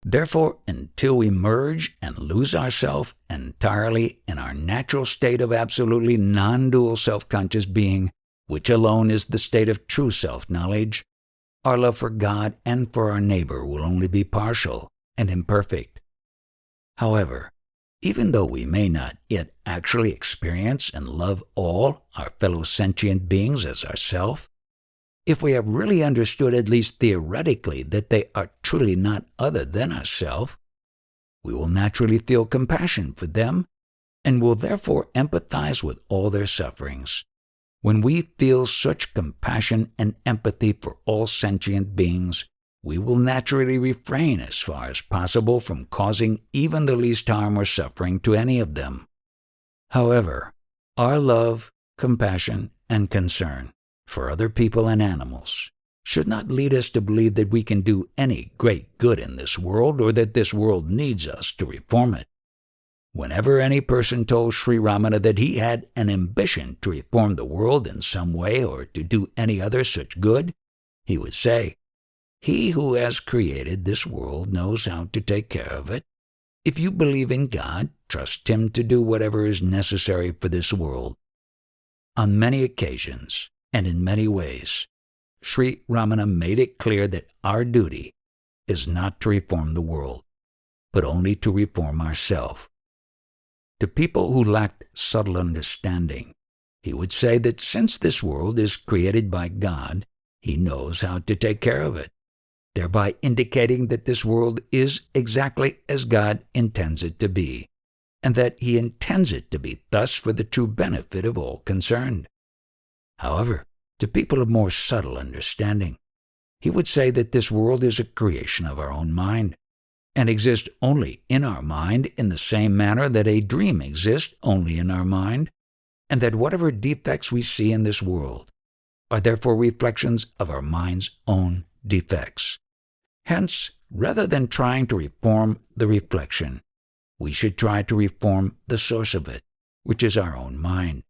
Speaker 1: Therefore, until we merge and lose ourselves entirely in our natural state of absolutely non-dual self-conscious being, which alone is the state of true self-knowledge, our love for God and for our neighbor will only be partial and imperfect. However, even though we may not yet actually experience and love all our fellow sentient beings as ourself, if we have really understood at least theoretically that they are truly not other than ourself, we will naturally feel compassion for them and will therefore empathize with all their sufferings. When we feel such compassion and empathy for all sentient beings, we will naturally refrain as far as possible from causing even the least harm or suffering to any of them. However, our love, compassion, and concern for other people and animals should not lead us to believe that we can do any great good in this world or that this world needs us to reform it. Whenever any person told Sri Ramana that he had an ambition to reform the world in some way or to do any other such good, he would say, "He who has created this world knows how to take care of it. If you believe in God, trust Him to do whatever is necessary for this world." On many occasions, and in many ways, Sri Ramana made it clear that our duty is not to reform the world, but only to reform ourselves. To people who lacked subtle understanding, he would say that since this world is created by God, He knows how to take care of it, thereby indicating that this world is exactly as God intends it to be, and that He intends it to be thus for the true benefit of all concerned. However, to people of more subtle understanding, he would say that this world is a creation of our own mind, and exists only in our mind in the same manner that a dream exists only in our mind, and that whatever defects we see in this world are therefore reflections of our mind's own defects. Hence, rather than trying to reform the reflection, we should try to reform the source of it, which is our own mind.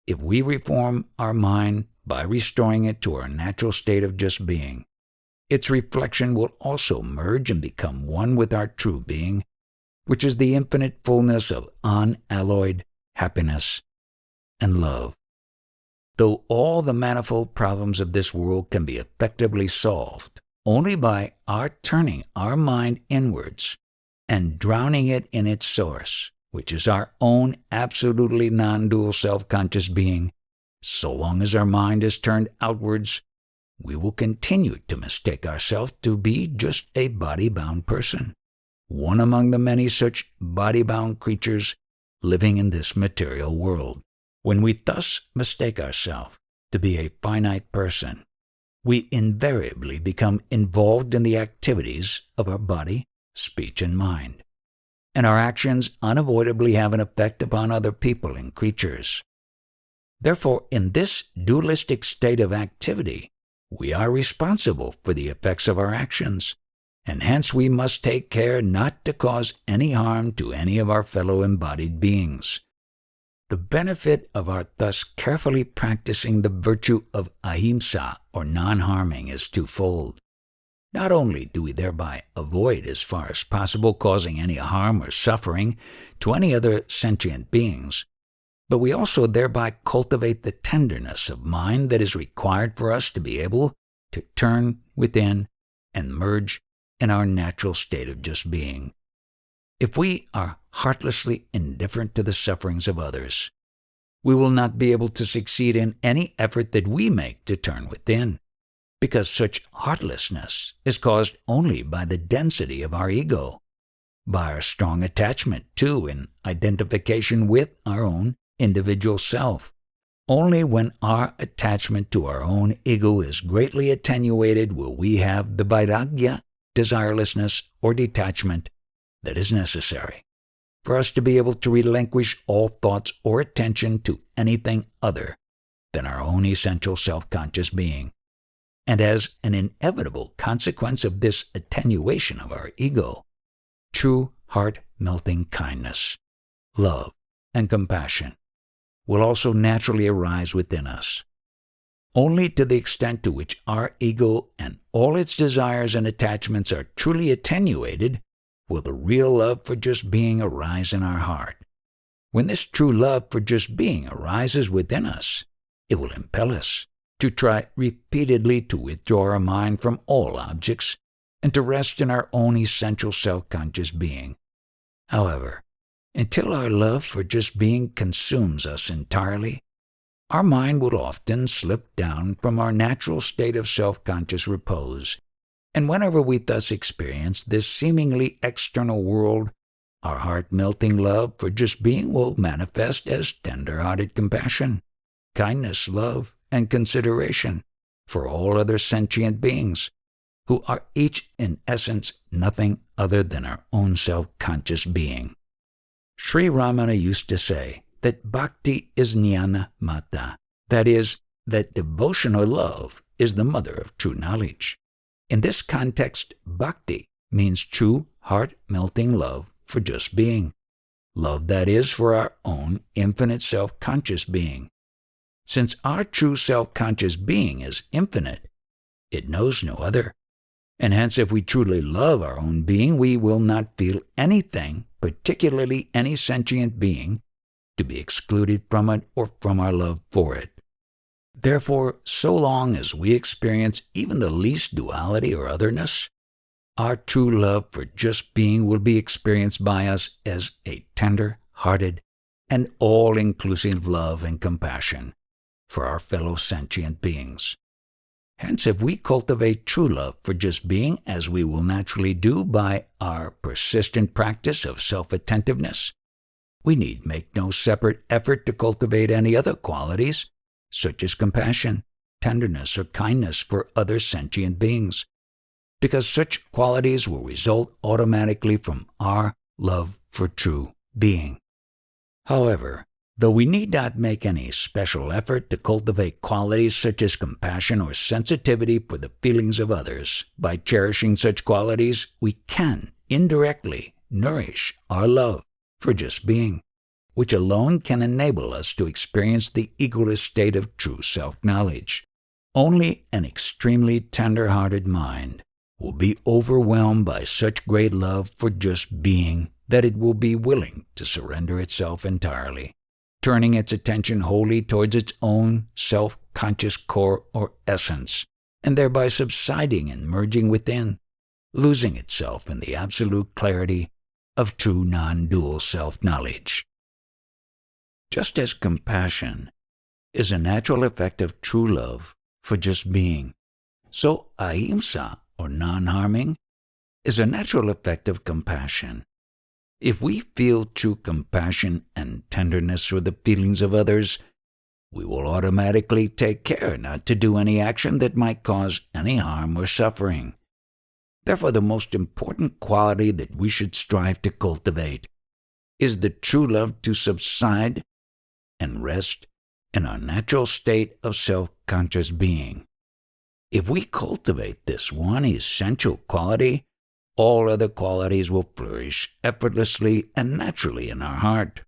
Speaker 1: If we reform our mind by restoring it to our natural state of just being, its reflection will also merge and become one with our true being, which is the infinite fullness of unalloyed happiness and love. Though all the manifold problems of this world can be effectively solved only by our turning our mind inwards and drowning it in its source, which is our own absolutely non-dual self-conscious being, so long as our mind is turned outwards, we will continue to mistake ourselves to be just a body-bound person, one among the many such body-bound creatures living in this material world. When we thus mistake ourselves to be a finite person, we invariably become involved in the activities of our body, speech, and mind, and our actions unavoidably have an effect upon other people and creatures. Therefore, in this dualistic state of activity, we are responsible for the effects of our actions, and hence we must take care not to cause any harm to any of our fellow embodied beings. The benefit of our thus carefully practicing the virtue of ahimsa, or non-harming, is twofold. Not only do we thereby avoid as far as possible causing any harm or suffering to any other sentient beings, but we also thereby cultivate the tenderness of mind that is required for us to be able to turn within and merge in our natural state of just being. If we are heartlessly indifferent to the sufferings of others, we will not be able to succeed in any effort that we make to turn within, because such heartlessness is caused only by the density of our ego, by our strong attachment to and identification with our own individual self. Only when our attachment to our own ego is greatly attenuated will we have the vairagya, desirelessness, or detachment that is necessary for us to be able to relinquish all thoughts or attention to anything other than our own essential self-conscious being. And as an inevitable consequence of this attenuation of our ego, true heart-melting kindness, love, and compassion will also naturally arise within us. Only to the extent to which our ego and all its desires and attachments are truly attenuated will the real love for just being arise in our heart. When this true love for just being arises within us, it will impel us to try repeatedly to withdraw our mind from all objects and to rest in our own essential self-conscious being. However, until our love for just being consumes us entirely, our mind will often slip down from our natural state of self-conscious repose, and whenever we thus experience this seemingly external world, our heart-melting love for just being will manifest as tender-hearted compassion, kindness, love, and consideration for all other sentient beings, who are each in essence nothing other than our own self-conscious being. Sri Ramana used to say that bhakti is jnana mata, that is, that devotion or love is the mother of true knowledge. In this context, bhakti means true heart-melting love for just being. love that is for our own infinite self-conscious being. Since our true self-conscious being is infinite, it knows no other. And hence, if we truly love our own being, we will not feel anything, particularly any sentient being, to be excluded from it or from our love for it. Therefore, so long as we experience even the least duality or otherness, our true love for just being will be experienced by us as a tender-hearted and all-inclusive love and compassion for our fellow sentient beings. Hence, if we cultivate true love for just being, as we will naturally do by our persistent practice of self-attentiveness, we need make no separate effort to cultivate any other qualities, such as compassion, tenderness, or kindness for other sentient beings, because such qualities will result automatically from our love for true being. However, though we need not make any special effort to cultivate qualities such as compassion or sensitivity for the feelings of others, by cherishing such qualities, we can indirectly nourish our love for just being, which alone can enable us to experience the egoless state of true self-knowledge. Only an extremely tender-hearted mind will be overwhelmed by such great love for just being that it will be willing to surrender itself entirely, turning its attention wholly towards its own self-conscious core or essence, and thereby subsiding and merging within, losing itself in the absolute clarity of true non-dual self-knowledge. Just as compassion is a natural effect of true love for just being, so ahimsa, or non-harming, is a natural effect of compassion. If we feel true compassion and tenderness for the feelings of others, we will automatically take care not to do any action that might cause any harm or suffering. Therefore, the most important quality that we should strive to cultivate is the true love to subside and rest in our natural state of self-conscious being. If we cultivate this one essential quality, all other qualities will flourish effortlessly and naturally in our heart.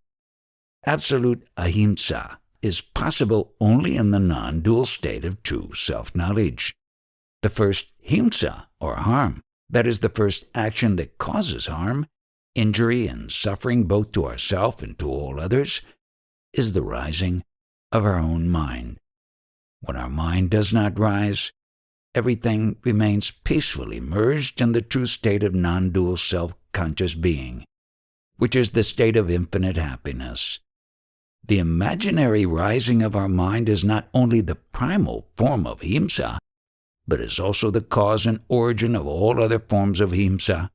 Speaker 1: Absolute ahimsa is possible only in the non-dual state of true self-knowledge. The first himsa, or harm, that is the first action that causes harm, injury, and suffering both to ourselves and to all others, is the rising of our own mind. When our mind does not rise, everything remains peacefully merged in the true state of non-dual self-conscious being, which is the state of infinite happiness. The imaginary rising of our mind is not only the primal form of himsa, but is also the cause and origin of all other forms of himsa.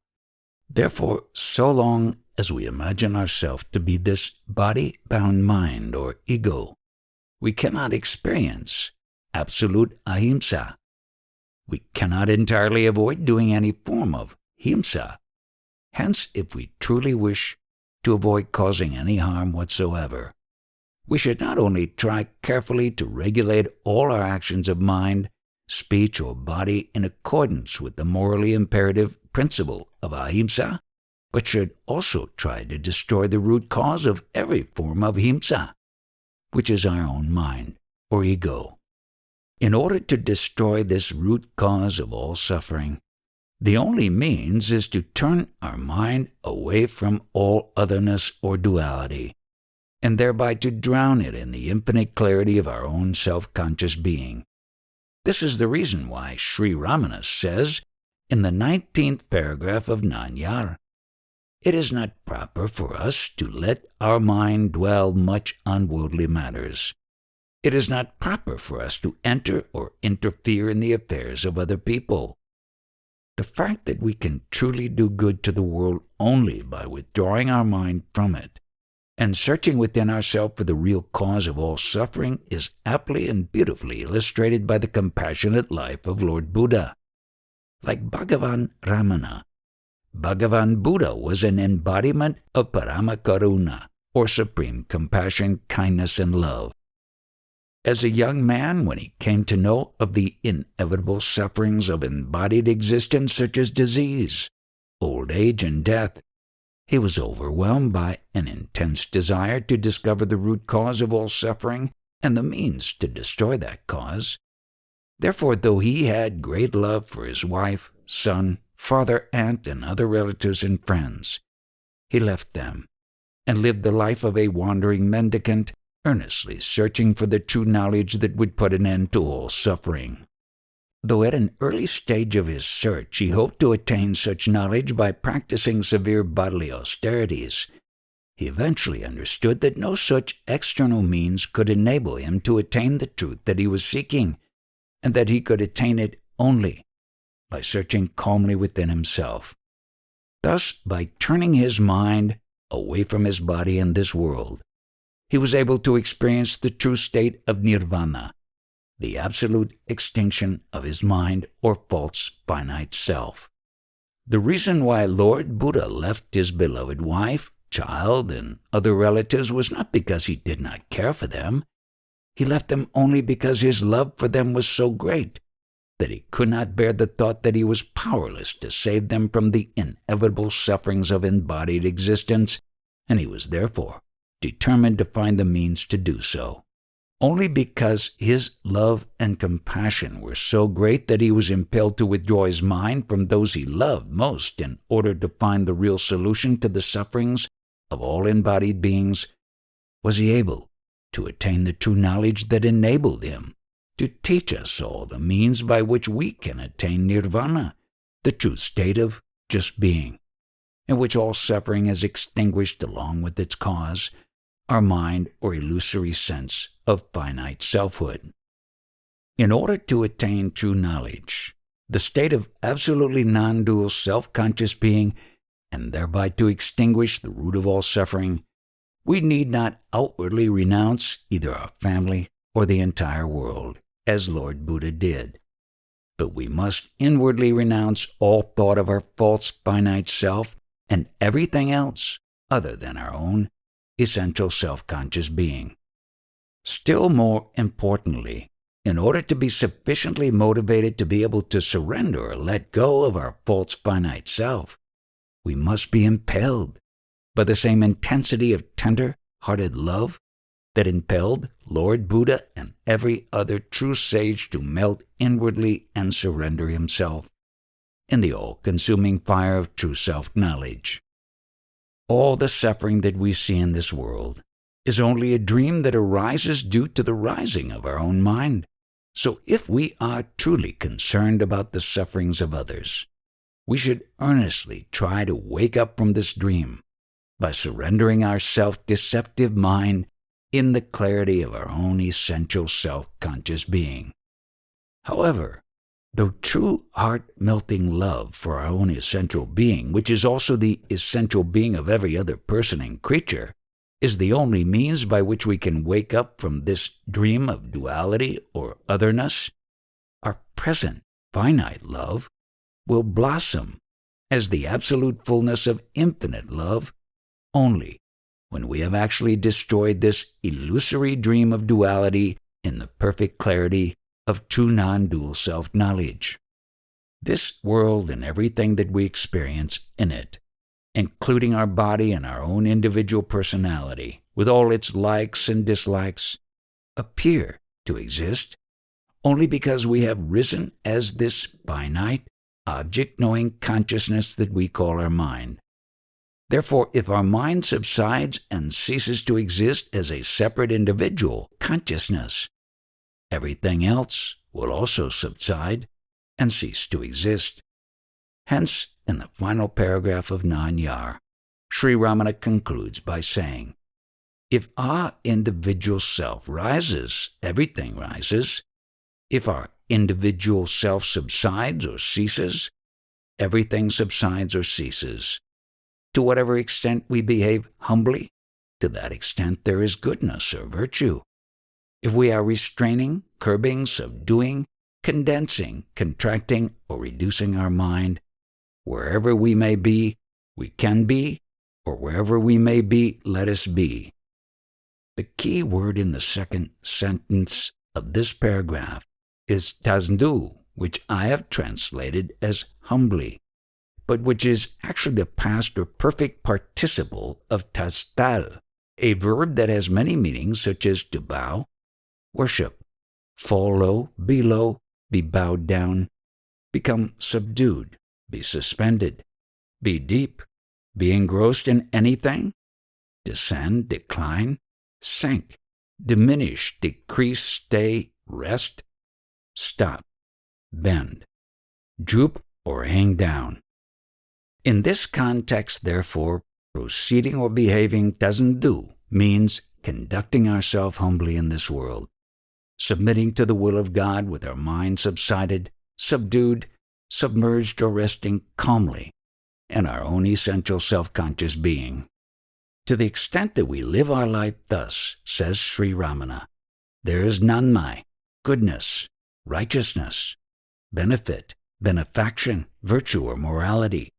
Speaker 1: Therefore, so long as we imagine ourselves to be this body-bound mind or ego, we cannot experience absolute ahimsa. We cannot entirely avoid doing any form of himsa. Hence, if we truly wish to avoid causing any harm whatsoever, we should not only try carefully to regulate all our actions of mind, speech, or body in accordance with the morally imperative principle of ahimsa, but should also try to destroy the root cause of every form of himsa, which is our own mind or ego. In order to destroy this root cause of all suffering, the only means is to turn our mind away from all otherness or duality, and thereby to drown it in the infinite clarity of our own self-conscious being. This is the reason why Sri Ramana says in the 19th paragraph of Nanyar, "It is not proper for us to let our mind dwell much on worldly matters. It is not proper for us to enter or interfere in the affairs of other people. The fact that we can truly do good to the world only by withdrawing our mind from it and searching within ourselves for the real cause of all suffering is aptly and beautifully illustrated by the compassionate life of Lord Buddha. Like Bhagavan Ramana, Bhagavan Buddha was an embodiment of Paramakaruna, or supreme compassion, kindness, and love. As a young man, when he came to know of the inevitable sufferings of embodied existence such as disease, old age, and death, He was overwhelmed by an intense desire to discover the root cause of all suffering and the means to destroy that cause. Therefore, though he had great love for his wife, son, father, aunt, and other relatives and friends, he left them and lived the life of a wandering mendicant, earnestly searching for the true knowledge that would put an end to all suffering. Though at an early stage of his search he hoped to attain such knowledge by practicing severe bodily austerities, he eventually understood that no such external means could enable him to attain the truth that he was seeking, and that he could attain it only by searching calmly within himself. Thus, by turning his mind away from his body and this world, he was able to experience the true state of nirvana, the absolute extinction of his mind or false finite self. The reason why Lord Buddha left his beloved wife, child, and other relatives was not because he did not care for them. He left them only because his love for them was so great that he could not bear the thought that he was powerless to save them from the inevitable sufferings of embodied existence, and he was therefore determined to find the means to do so. Only because his love and compassion were so great that he was impelled to withdraw his mind from those he loved most in order to find the real solution to the sufferings of all embodied beings, was he able to attain the true knowledge that enabled him to teach us all the means by which we can attain nirvana, the true state of just being, in which all suffering is extinguished along with its cause, our mind or illusory sense of finite selfhood. In order to attain true knowledge, the state of absolutely non-dual self-conscious being, and thereby to extinguish the root of all suffering, we need not outwardly renounce either our family or the entire world, as Lord Buddha did, but we must inwardly renounce all thought of our false finite self and everything else other than our own essential self-conscious being. Still more importantly, in order to be sufficiently motivated to be able to surrender or let go of our false finite self, we must be impelled by the same intensity of tender-hearted love that impelled Lord Buddha and every other true sage to melt inwardly and surrender himself in the all-consuming fire of true self-knowledge. All the suffering that we see in this world is only a dream that arises due to the rising of our own mind. So if we are truly concerned about the sufferings of others, we should earnestly try to wake up from this dream by surrendering our self-deceptive mind in the clarity of our own essential self-conscious being. However, though true heart-melting love for our own essential being, which is also the essential being of every other person and creature, is the only means by which we can wake up from this dream of duality or otherness, our present finite love will blossom as the absolute fullness of infinite love only when we have actually destroyed this illusory dream of duality in the perfect clarity of true non-dual self-knowledge. This world and everything that we experience in it, including our body and our own individual personality, with all its likes and dislikes, appear to exist only because we have risen as this finite, object-knowing consciousness that we call our mind. Therefore, if our mind subsides and ceases to exist as a separate individual consciousness, everything else will also subside and cease to exist. Hence, in the final paragraph of Nānyar, Sri Ramana concludes by saying, if our individual self rises, everything rises. If our individual self subsides or ceases, everything subsides or ceases. To whatever extent we behave humbly, to that extent there is goodness or virtue. If we are restraining, curbing, subduing, condensing, contracting, or reducing our mind, wherever we may be, we can be, or wherever we may be, let us be. The key word in the second sentence of this paragraph is tasndu, which I have translated as humbly. but which is actually the past or perfect participle of tastal, a verb that has many meanings such as to bow, worship, fall low, be bowed down, become subdued, be suspended, be deep, be engrossed in anything, descend, decline, sink, diminish, decrease, stay, rest, stop, bend, droop, or hang down. In this context, therefore, proceeding or behaving doesn't do means conducting ourselves humbly in this world, submitting to the will of God with our mind subsided, subdued, submerged, or resting calmly in our own essential self-conscious being. To the extent that we live our life thus, says Sri Ramana, there is nanmai, goodness, righteousness, benefit, benefaction, virtue, or morality.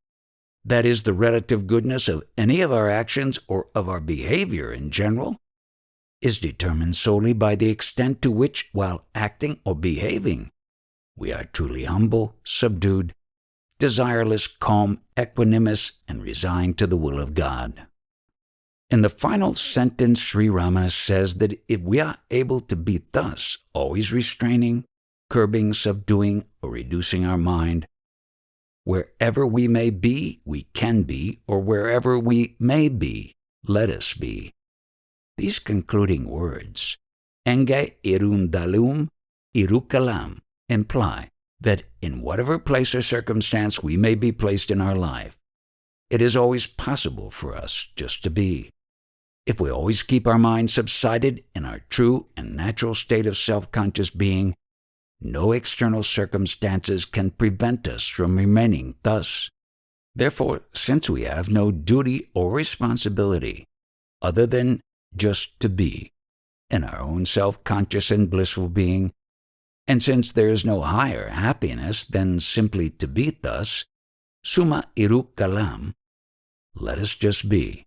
Speaker 1: That is, the relative goodness of any of our actions or of our behavior in general is determined solely by the extent to which, while acting or behaving, we are truly humble, subdued, desireless, calm, equanimous, and resigned to the will of God. In the final sentence, Sri Ramana says that if we are able to be thus, always restraining, curbing, subduing, or reducing our mind, wherever we may be, we can be, or wherever we may be, let us be. These concluding words, enge irundalum irukalam, imply that in whatever place or circumstance we may be placed in our life, it is always possible for us just to be. If we always keep our minds subsided in our true and natural state of self-conscious being, no external circumstances can prevent us from remaining thus. Therefore, since we have no duty or responsibility other than just to be in our own self-conscious and blissful being, and since there is no higher happiness than simply to be thus, summa iru kalam, let us just be.